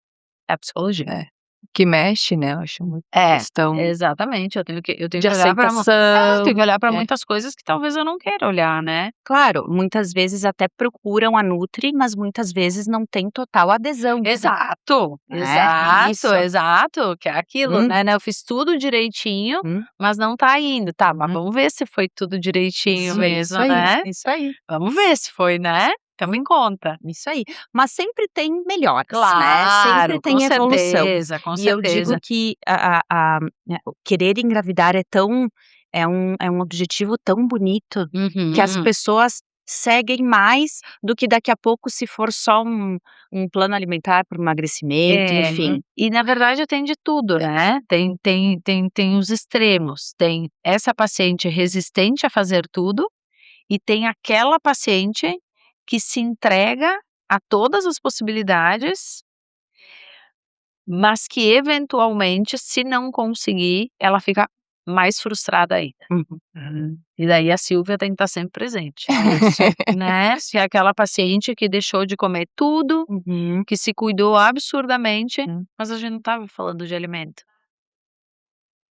é a psicologia. É. Que mexe, né, eu acho muito É, questão exatamente, eu tenho de que olhar pra aceitação. tenho que olhar pra É. muitas coisas que talvez eu não queira olhar, né. Claro, muitas vezes até procuram a Nutri, mas muitas vezes não tem total adesão. Exato, É, isso. exato, que é aquilo, Hum. né, eu fiz tudo direitinho, Hum. mas não tá indo. Tá, mas Uhum. vamos ver se foi tudo direitinho Isso mesmo, aí, né. isso aí, Vamos ver se foi, né. Tamo em conta. isso aí. Mas sempre tem melhoras, né, sempre Claro, com tem evolução. certeza, com E eu digo certeza. que o querer engravidar é um objetivo tão bonito, que as Uhum. pessoas seguem mais do que daqui a pouco se for só um plano alimentar para emagrecimento, É, enfim. e na verdade tem de tudo, né, tem os extremos, tem essa paciente resistente a fazer tudo, e tem aquela paciente que se entrega a todas as possibilidades, mas que eventualmente, se não conseguir, ela fica mais frustrada ainda. Uhum. E daí a Silvia tem que estar sempre presente, né, se é aquela paciente que deixou de comer tudo, Uhum. que se cuidou absurdamente, Hum. mas a gente não estava falando de alimento.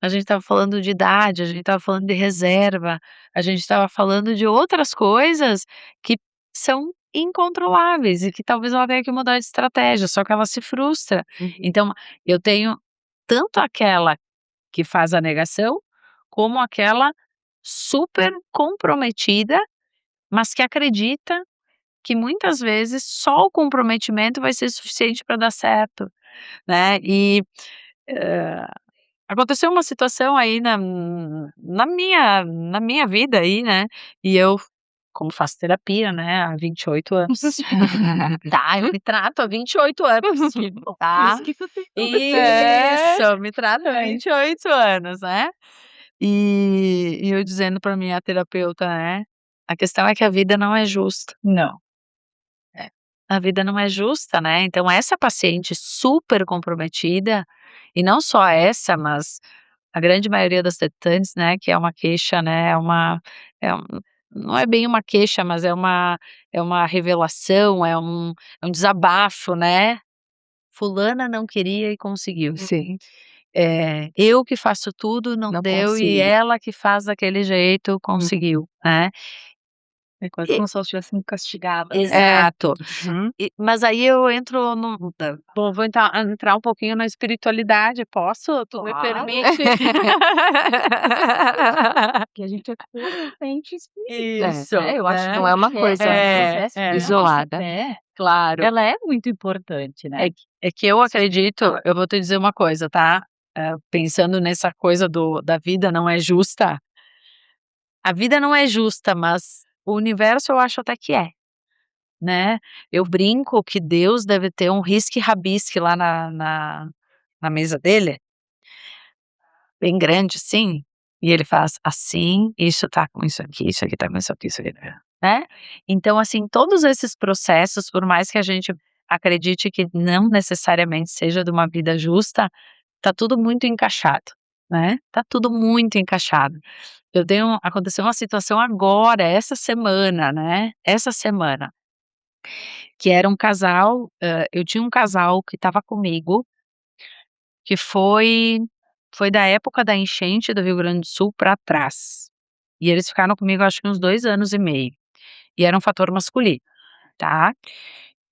A gente estava falando de idade, a gente estava falando de reserva, a gente estava falando de outras coisas que são incontroláveis e que talvez ela tenha que mudar de estratégia, só que ela se frustra. Uhum. Então, eu tenho tanto aquela que faz a negação, como aquela super comprometida, mas que acredita que muitas vezes só o comprometimento vai ser suficiente para dar certo, né. E, hã, aconteceu uma situação aí na minha vida aí, né, e eu, como faço terapia, né, há 28 anos, tá, eu me trato há 28 anos, tá. Isso, eu me trato há 28 anos, né. E eu dizendo pra minha terapeuta, né, a questão é que a vida não é justa. Não. A vida não é justa, né, então essa paciente super comprometida, e não só essa, mas a grande maioria das tentantes, né, que é uma queixa, né, é um não é bem uma queixa, mas é uma revelação, é um desabafo, né. Fulana não queria e conseguiu. Sim, Eu que faço tudo, não não deu, e consigo. ela que faz daquele jeito conseguiu, né. É quase E como se ela estivesse sendo castigada, né. exato. Uhum. Mas aí eu entro num vou entrar um pouquinho na espiritualidade, posso? Tu me Claro. permite? Que a gente é totalmente Isso, Eu acho que né. não é uma coisa isolada. Claro. Ela é muito importante, né. É que eu acredito, eu vou te dizer uma coisa, tá, pensando nessa coisa da vida não é justa, a vida não é justa, mas o universo eu acho até que é, né. Eu brinco que Deus deve ter um risque-rabisque lá na mesa dele, bem grande assim, e ele faz assim, isso tá com isso aqui tá com isso aqui, né. Então assim, todos esses processos, por mais que a gente acredite que não necessariamente seja de uma vida justa, tá tudo muito encaixado, né, tá tudo muito encaixado. Aconteceu uma situação agora, essa semana, né, essa semana, que era um casal, eu tinha um casal que estava comigo, que foi da época da enchente do Rio Grande do Sul pra trás. E eles ficaram comigo acho que uns 2 anos e meio, e era um fator masculino, tá.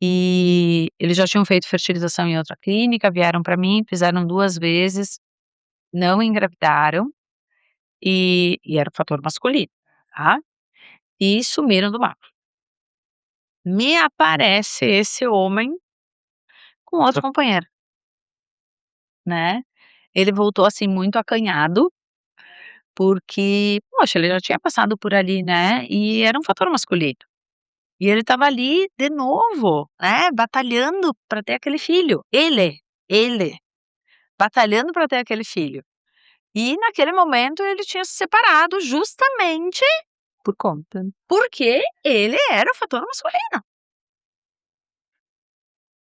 E eles já tinham feito fertilização em outra clínica, vieram pra mim, fizeram 2 vezes, não engravidaram, e era um fator masculino, tá. E sumiram do mapa. Me aparece esse homem com outro companheiro, né. Ele voltou, assim, muito acanhado, porque, poxa, ele já tinha passado por ali, né, e era um fator masculino. E ele estava ali de novo, né, batalhando para ter aquele filho. Ele, batalhando para ter aquele filho. E naquele momento ele tinha se separado justamente Por conta. porque ele era o fator masculino.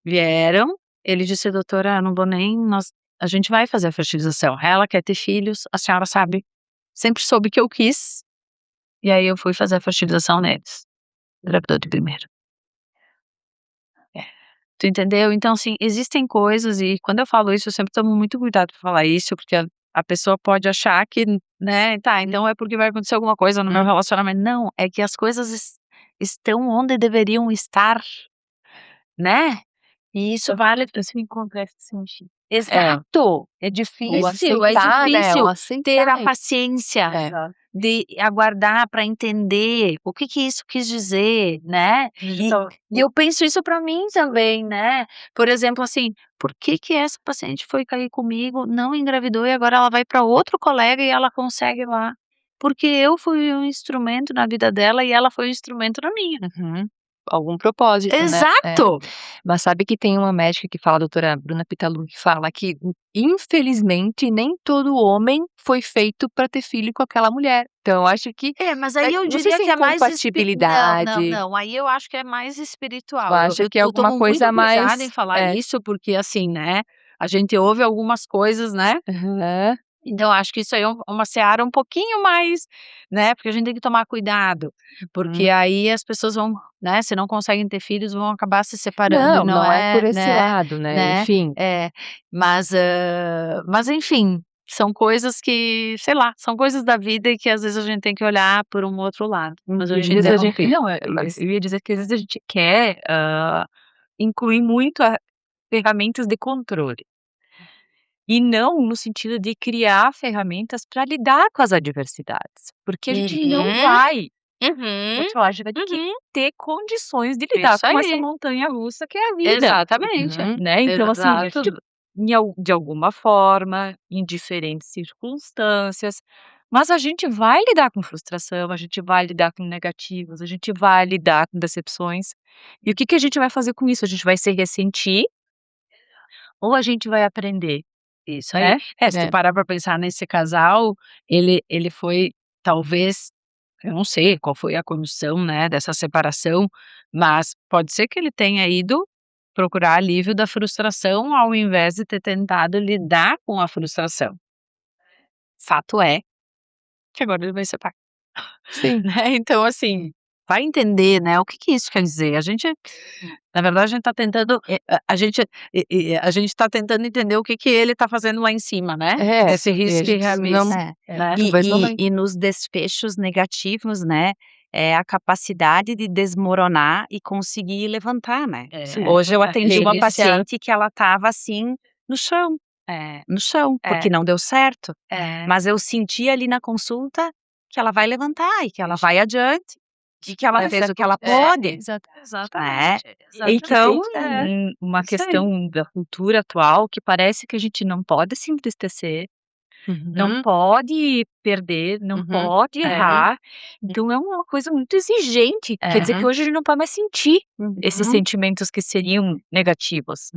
Vieram, ele disse: "Doutora, não vou nem nós a gente vai fazer a fertilização. Ela quer ter filhos, a senhora sabe, sempre soube que eu quis, e aí eu fui fazer a fertilização neles. Engravidou de primeiro. Tu entendeu? Então, assim, existem coisas e quando eu falo isso, eu sempre tomo muito cuidado pra falar isso, porque a pessoa pode achar que, né, tá, então é porque vai acontecer alguma coisa no meu relacionamento. Não, é que as coisas estão onde deveriam estar, né? E isso vale Se encontrar esse sentido. exato. É O difícil, aceitar, né, o ter a aceitar. paciência É. de aguardar para entender o que isso quis dizer, né? E eu penso isso para mim também, né? Por exemplo, assim, por que essa paciente foi cair comigo, não engravidou e agora ela vai para outro colega e ela consegue lá? Porque eu fui um instrumento na vida dela e ela foi um instrumento na minha. Uhum. Algum propósito, né? Exato! Mas sabe que tem uma médica que fala, a doutora Bruna Pitalu, que fala que, infelizmente, nem todo homem foi feito para ter filho com aquela mulher. Então, eu acho que Mas aí eu vocês diria têm que é mais não, compatibilidade. não, aí eu acho que é mais Tu espiritual. acha que é Eu alguma tomo muito coisa cuidado em mais falar isso, porque assim, né, a gente ouve algumas coisas, né, Aham. então eu acho que isso aí é uma seara um pouquinho mais, né, porque a gente tem que tomar cuidado, porque aí as pessoas vão, né, se não conseguem ter filhos, vão acabar se separando e Não, não não é por é, esse lado, né, né, enfim. mas enfim, são coisas que, sei lá, são coisas da vida e que às vezes a gente tem que olhar por um outro lado. Mas E eu às te vezes a interrompi. não, Mas eu ia dizer que às vezes a gente quer, incluir muito a ferramentas de controle. E não no sentido de criar ferramentas para lidar com as adversidades, porque a gente não vai, vou te falar, a gente vai ter que ter condições de lidar Isso com essa aí. montanha-russa que é a vida, Exatamente. né. Então assim, Exato. de alguma forma, em diferentes circunstâncias, mas a gente vai lidar com frustração, a gente vai lidar com negativos, a gente vai lidar com decepções. E o que que a gente vai fazer com isso? A gente vai se ressentir ou a gente vai aprender, Isso aí. né? Se tu parar pra pensar nesse casal, ele foi talvez, eu não sei qual foi a condição, né, dessa separação, mas pode ser que ele tenha ido procurar alívio da frustração, ao invés de ter tentado lidar com a frustração. Fato é que agora ele vai ser pai. sim. Né, então assim, vai entender, né, o que que isso quer dizer. A gente, na verdade, a gente tá tentando, a gente tá tentando entender o que que ele tá fazendo lá em cima, né, É, esse e a risco e gente não reaviso, né. talvez não vai E nos desfechos negativos, né, é a capacidade de desmoronar e conseguir levantar, né. É, Hoje eu atendi uma reiniciar. paciente que ela estava, assim, no chão, porque não deu certo, mas eu senti ali na consulta que ela vai levantar e que ela vai adiante, e que ela fez o que ela pôde, né. Exatamente, Então, exatamente. Uma Isso aí. questão da cultura atual que parece que a gente não pode se entristecer, não pode perder, não pode errar, então é uma coisa muito exigente, quer dizer que hoje a gente não pode mais sentir esses sentimentos que seriam negativos.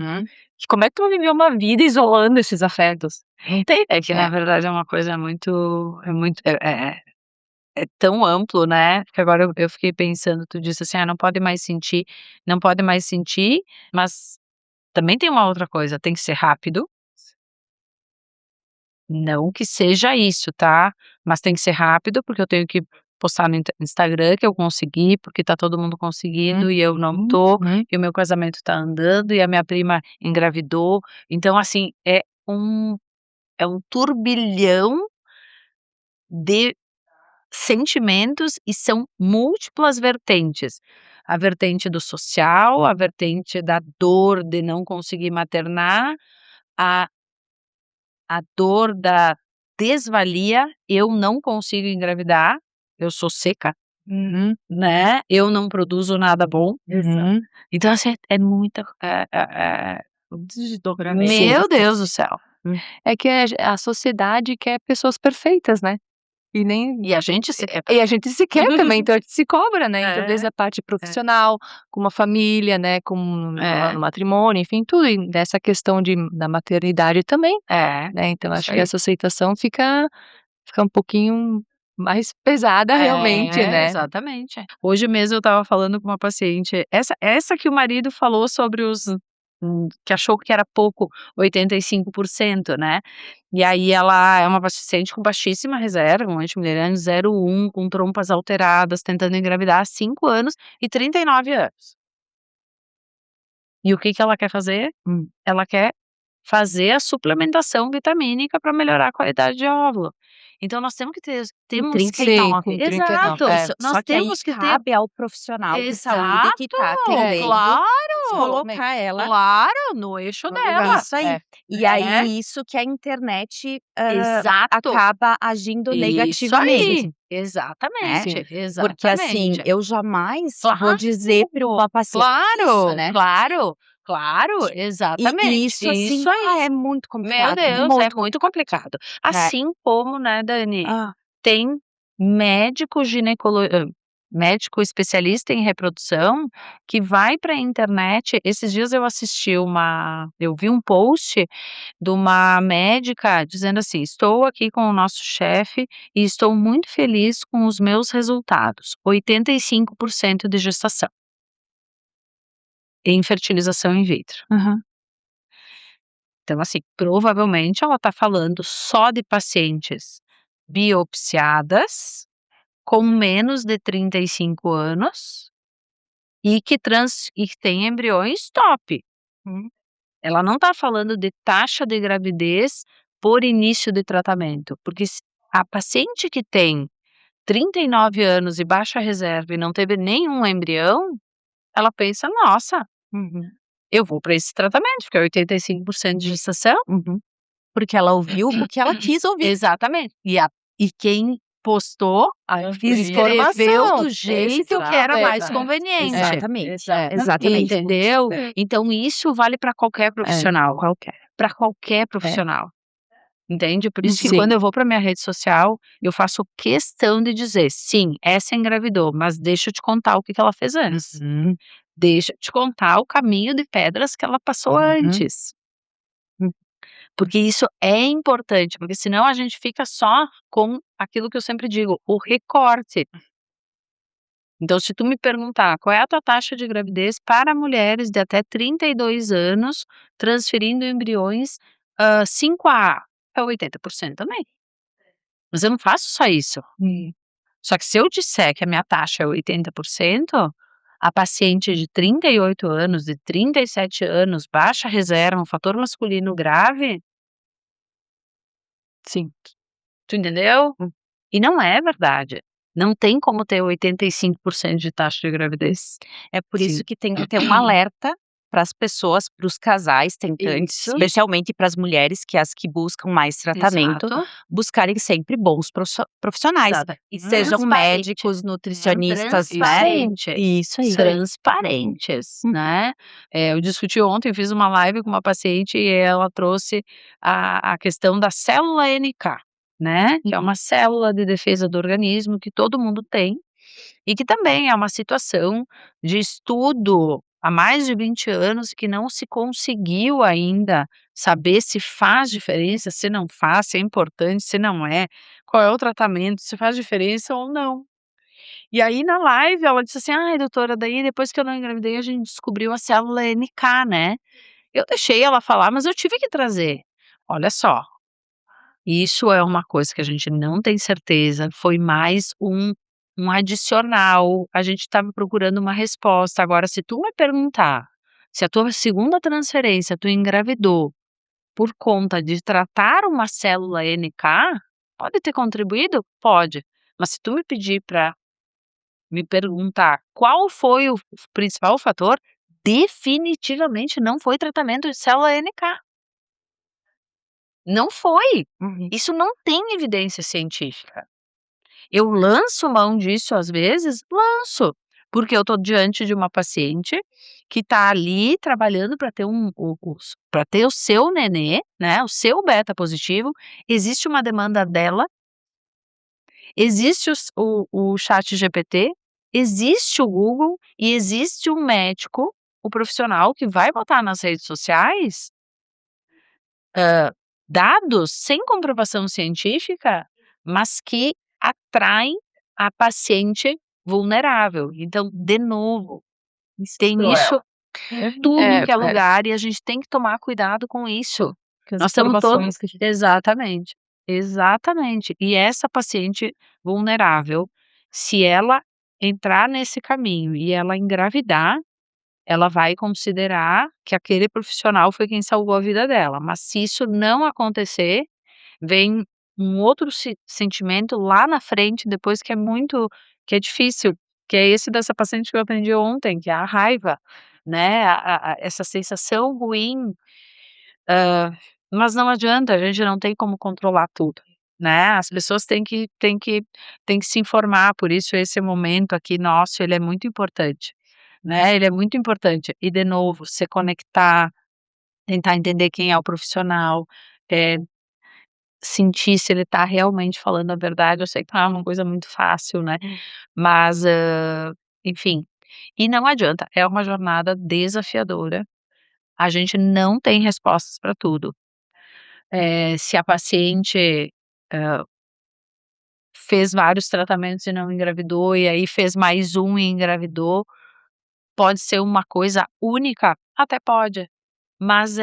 Que como é que tu vai viver uma vida isolando esses afetos? Não tem. É que na verdade é uma coisa muito é tão amplo, né, que agora eu fiquei pensando, tu disse assim: "Ah, não pode mais sentir", não pode mais sentir, mas também tem uma outra coisa, tem que ser rápido. Não que seja isso, tá, mas tem que ser rápido, porque eu tenho que postar no Instagram que eu consegui, porque tá todo mundo conseguindo e eu não tô, e o meu casamento tá andando e a minha prima engravidou. Então assim, é um turbilhão de sentimentos e são múltiplas vertentes. A vertente do social, a vertente da dor de não conseguir maternar, a a dor da desvalia, eu não consigo engravidar, eu sou seca, né, eu não produzo nada bom. Então assim, é muita, Um desdobramento. meu Deus do céu. é que a sociedade quer pessoas perfeitas, né, e nem E a gente se e a gente se quer também, então a gente se cobra, né, então É, desde a parte profissional, com uma família, né, com no matrimônio, enfim, tudo, e nessa questão da maternidade também, né, então isso acho que aí. essa aceitação fica um pouquinho mais pesada realmente, né. Exatamente. Hoje mesmo eu estava falando com uma paciente, essa que o marido falou sobre os que achou que era pouco 85%, né. E aí ela é uma paciente com baixíssima reserva, um antimileriano 0,1, com trompas alteradas, tentando engravidar há 5 anos e 39 anos. E o que que ela quer fazer? Ela quer fazer a suplementação vitamínica para melhorar a qualidade de óvulo. Então nós temos que ter temos que Sim, com 39, exato, é. nós Só que aí temos que ter cabe ao profissional de saúde que tá exato, atendendo, claro, colocar ela claro, no eixo no lugar. dela, Isso aí. É. E né. aí isso que a internet, Exato, acaba agindo isso negativamente, aí, né. exatamente, Porque, assim, exatamente. eu jamais vou Claro, dizer para uma paciente isso, claro, né. claro, claro, E exatamente, isso, assim, isso aí. é muito Meu complicado, Deus, é muito muito complicado. complicado. É. Assim como, né, Dani, Hã. tem médico médico especialista em reprodução que vai para a internet. Esses dias eu vi um post de uma médica dizendo assim: "Estou aqui com o nosso chefe e estou muito feliz com os meus resultados, 85% de gestação em fertilização in vitro". Aham. Então, assim, provavelmente ela está falando só de pacientes biopsiadas, com menos de 35 anos e que têm embriões top. Hum. Ela não está falando de taxa de gravidez por início de tratamento, porque se a paciente que tem 39 anos e baixa reserva e não teve nenhum embrião, ela pensa: "Nossa, Uhum. eu vou para esse tratamento, porque é 85% de gestação". Uhum. Porque ela ouviu o que ela quis ouvir. Exatamente. E quem postou, escreveu Informação. do jeito que era mais Exato. conveniente. Exatamente, É. exatamente. Entendeu? É. Então isso vale para qualquer profissional, Qualquer. para qualquer É. profissional, entende? Por isso que Sim. quando eu vou para minha rede social, eu faço questão de dizer: "Sim, essa engravidou, mas deixa eu te contar o que que ela fez antes. Uhum. Deixa eu te contar o caminho de pedras que ela passou Uhum. antes". Porque isso é importante, porque senão a gente fica só com aquilo que eu sempre digo, o recorte. Então, se tu me perguntar qual é a tua taxa de gravidez para mulheres de até 32 anos, transferindo embriões 5A, é 80% também. Mas eu não faço só isso. Só que se eu disser que a minha taxa é 80%, a paciente de 38 anos, de 37 anos, baixa reserva, um fator masculino grave, Sim. tu entendeu? E não é verdade. Não tem como ter 85% de taxa de gravidez. É por Sim. isso que tem que ter um alerta para as pessoas, para os casais tentantes, Isso. especialmente para as mulheres, que é as que buscam mais tratamento, Exato. buscarem sempre bons profissionais. Exato. E sejam Transparente. médicos, nutricionistas, né. Transparentes. Isso aí. Transparentes, né. Eu discuti ontem, fiz uma live com uma paciente e ela trouxe a questão da célula NK, né, que é uma célula de defesa do organismo que todo mundo tem, e que também é uma situação de estudo há mais de 20 anos que não se conseguiu ainda saber se faz diferença, se não faz, se é importante, se não é, qual é o tratamento, se faz diferença ou não. E aí na live ela disse assim: "Ai doutora, daí depois que eu não engravidei a gente descobriu a célula NK, né". Eu deixei ela falar, mas eu tive que trazer. Olha só, isso é uma coisa que a gente não tem certeza, foi mais um adicional, a gente estava procurando uma resposta. Agora se tu me perguntar se a tua segunda transferência tu engravidou por conta de tratar uma célula NK, pode ter contribuído? Pode. Mas se tu me pedir para me perguntar qual foi o principal fator, definitivamente não foi tratamento de célula NK. Não foi. Uhum. Isso não tem evidência científica. Eu lanço mão disso às vezes? Lanço, porque eu estou diante de uma paciente que está ali trabalhando para ter para ter o seu nenê, né, o seu beta positivo, existe uma demanda dela, existe o ChatGPT, existe o Google e existe um médico, o profissional que vai botar nas redes sociais dados sem comprovação científica, mas que atraem a paciente vulnerável. Então, de novo, tem Cruel. isso tudo que é É, lugar e a gente tem que tomar cuidado com isso. Que as Nós estamos todos informações que a gente exatamente, exatamente. E essa paciente vulnerável, se ela entrar nesse caminho e ela engravidar, ela vai considerar que aquele profissional foi quem salvou a vida dela, mas se isso não acontecer, vem um outro sentimento lá na frente depois que é difícil, que é esse dessa paciente que eu atendi ontem, que é a raiva, né, essa sensação ruim, mas não adianta, a gente não tem como controlar tudo, né, as pessoas têm que se informar, por isso esse momento aqui nosso, ele é muito importante, né, ele é muito importante. E de novo, se conectar, tentar entender quem é o profissional, eh, sentir se ele está realmente falando a verdade. Eu sei que não é uma coisa muito fácil, né, mas, enfim, e não adianta, é uma jornada desafiadora, a gente não tem respostas para tudo. Se a paciente, hã, fez vários tratamentos e não engravidou, e aí fez mais um e engravidou, pode ser uma coisa única? Até pode, mas,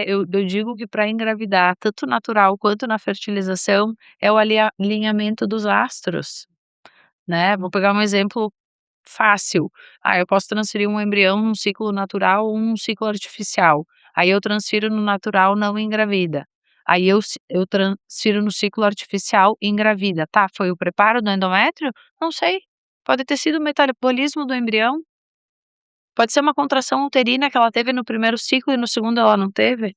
eu digo que para engravidar, tanto natural quanto na fertilização, é o alinhamento dos astros, né. Vou pegar um exemplo fácil. Eu posso transferir um embrião num ciclo natural ou num ciclo artificial. Aí eu transfiro no natural, não engravida. Aí eu transfiro no ciclo artificial e engravida. Tá, foi o preparo do endométrio? Não sei. Pode ter sido o metabolismo do embrião, pode ser uma contração uterina que ela teve no primeiro ciclo e no segundo ela não teve.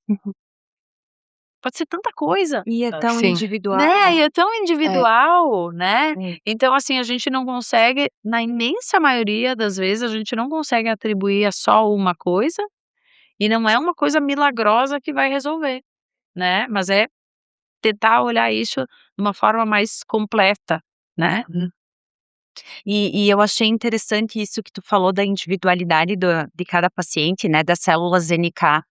Pode ser tanta coisa. E é tão Sim. individual. Né, e é tão individual, né. É. Então, assim, a gente não consegue, na imensa maioria das vezes, a gente não consegue atribuir a só uma coisa, e não é uma coisa milagrosa que vai resolver, né, mas é tentar olhar isso de uma forma mais completa, né. E eu achei interessante isso que tu falou da individualidade de cada paciente, né, das células NK,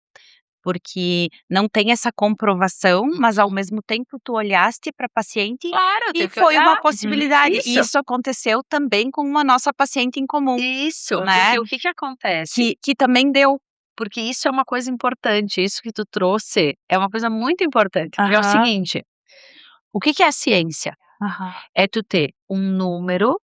porque não tem essa comprovação, mas ao mesmo tempo tu olhaste para a paciente Claro, eu e tenho que foi uma olhar. possibilidade. E Isso. isso aconteceu também com uma nossa paciente em comum, Isso, né, porque o que acontece? que também deu. Porque isso é uma coisa importante, isso que tu trouxe é uma coisa muito importante, porque é o Aham. seguinte, o que é a ciência? Aham. É tu ter um número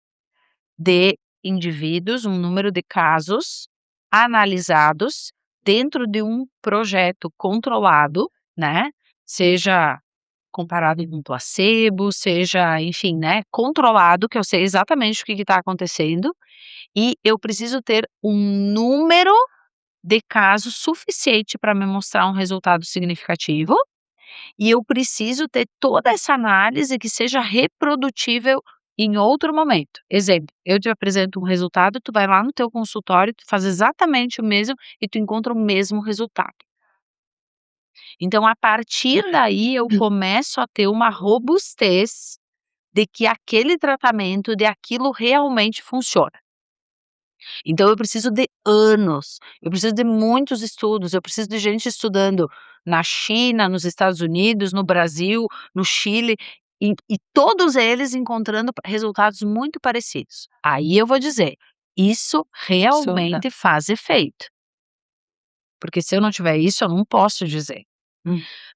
de indivíduos, um número de casos analisados dentro de um projeto controlado, né, seja comparado com placebo, seja, enfim, né, controlado, que eu sei exatamente o que está acontecendo, e eu preciso ter um número de casos suficiente para me mostrar um resultado significativo, e eu preciso ter toda essa análise que seja reprodutível em outro momento. Exemplo, eu te apresento um resultado, tu vai lá no teu consultório, tu faz exatamente o mesmo e tu encontra o mesmo resultado. Então, a partir daí, eu começo a ter uma robustez de que aquele tratamento, de aquilo realmente funciona. Então eu preciso de anos, eu preciso de muitos estudos, eu preciso de gente estudando na China, nos Estados Unidos, no Brasil, no Chile, e todos eles encontrando resultados muito parecidos. Aí eu vou dizer, isso realmente faz efeito, porque se eu não tiver isso, eu não posso dizer.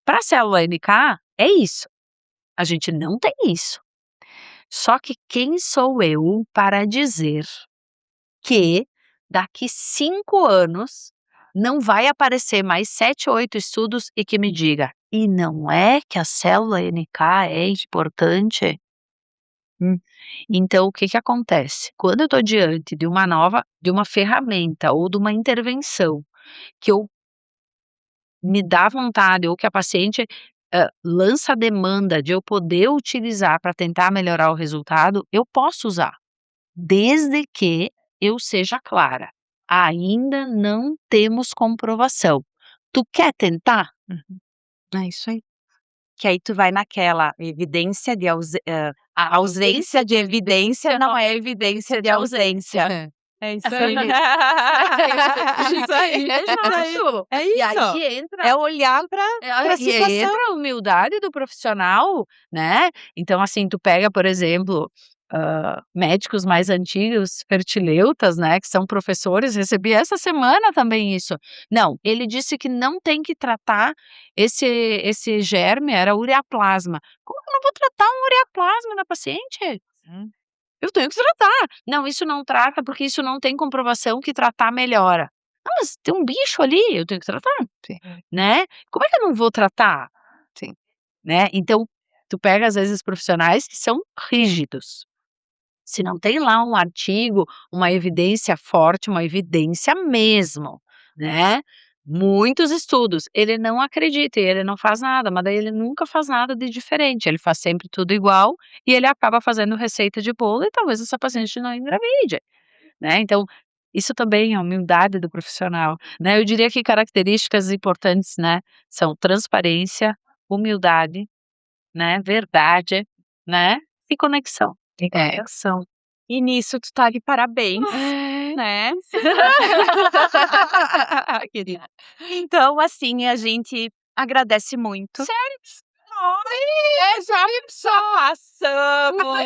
Para a célula NK, é isso, a gente não tem isso. Só que quem sou eu para dizer que daqui 5 anos não vai aparecer mais 7 ou 8 estudos e que me diga: "E não é que a célula NK é importante?" Então o que acontece? Quando eu estou diante de uma ferramenta ou de uma intervenção que eu me dá vontade ou que a paciente, lança a demanda de eu poder utilizar para tentar melhorar o resultado, eu posso usar. Desde que eu seja clara, ainda não temos comprovação. Tu quer tentar? É isso aí. Que aí tu vai naquela evidência de a ausência de evidência não é evidência de ausência. É isso aí. Isso aí. Exato. É E isso. aí entra É olhar pra e aí situação. entra a humildade do profissional, né. Então, assim, tu pega, por exemplo, médicos mais antigos, fertileutas, né, que são professores, recebi essa semana também isso. Não, ele disse que não tem que tratar esse germe, era ureaplasma. Como que eu não vou tratar um ureaplasma na paciente? Eu tenho que tratar. Não, isso não trata porque isso não tem comprovação que tratar melhora. Ah, mas tem um bicho ali, eu tenho que tratar, Sim. né? Como é que eu não vou tratar? Sim. Né? Então, tu pega às vezes profissionais que são rígidos. Se não tem lá um artigo, uma evidência forte, uma evidência mesmo, né? Muitos estudos, ele não acredita e ele não faz nada, mas daí ele nunca faz nada de diferente, ele faz sempre tudo igual e ele acaba fazendo receita de bolo e talvez essa paciente não engravide, né? Então, isso também é humildade do profissional, né? Eu diria que características importantes, né, são transparência, humildade, né, verdade, né, e conexão. Conexão. E nisso tu tá de parabéns, né. Querida. Então, assim, a gente agradece muito. Sério? Ai, já passamos.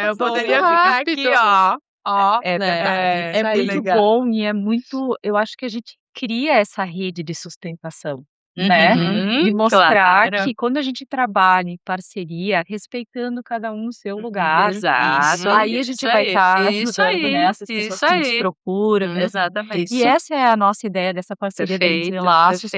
Eu poderia Muito ficar rápido. aqui, ó, É né, verdade, É isso aí. muito bom e é muito, eu acho que a gente cria essa rede de sustentação, né? De mostrar claro. que quando a gente trabalha em parceria, respeitando cada um o seu lugar, Exato. aí a gente Isso vai aí, estar isso ajudando, né, aí, essas pessoas isso que nos aí. procuram. Exatamente. E essa é a nossa ideia dessa parceria da Entre Perfeito, Laços com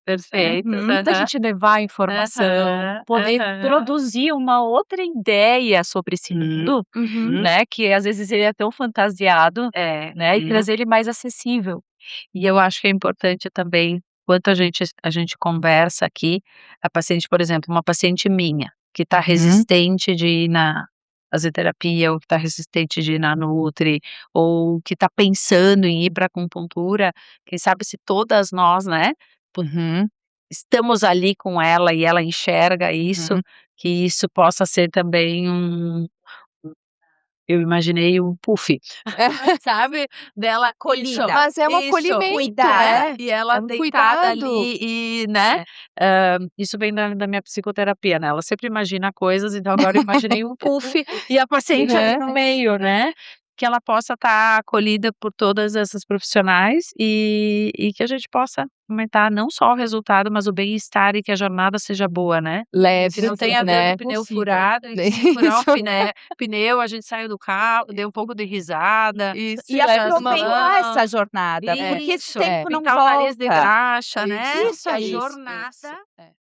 perfeito, perfeito. da gente levar a informação, poder produzir uma outra ideia sobre esse mundo, Uhum. né, que às vezes ele é tão fantasiado, É, né, e trazer ele mais acessível. e eu acho que é importante também, enquanto a gente conversa aqui, a paciente, por exemplo, uma paciente minha, que está resistente de ir na fisioterapia, ou que está resistente de ir na Nutri, ou que está pensando em ir para acupuntura, quem sabe se todas nós, né, estamos ali com ela e ela enxerga isso, que isso possa ser também eu imaginei um puff, sabe, dela Acolhida. Mas é um isso, acolhimento, cuidar. né? e ela É um deitada cuidado. ali e, né, isso vem da minha psicoterapia, né, ela sempre imagina coisas, então agora eu imaginei um puff e a paciente ali no meio, né, que ela possa estar acolhida por todas essas profissionais e que a gente possa aumentar não só o resultado, mas o bem-estar e que a jornada seja boa, né. Leve, Que não tenha né? dando pneu furado, e se furar o pneu, a gente saiu do carro, deu um pouco de risada. Isso, E leva uma aproveitar essa jornada, porque esse Isso, tempo não pintar o nariz de volta. graxa, né, Isso a aí. jornada É.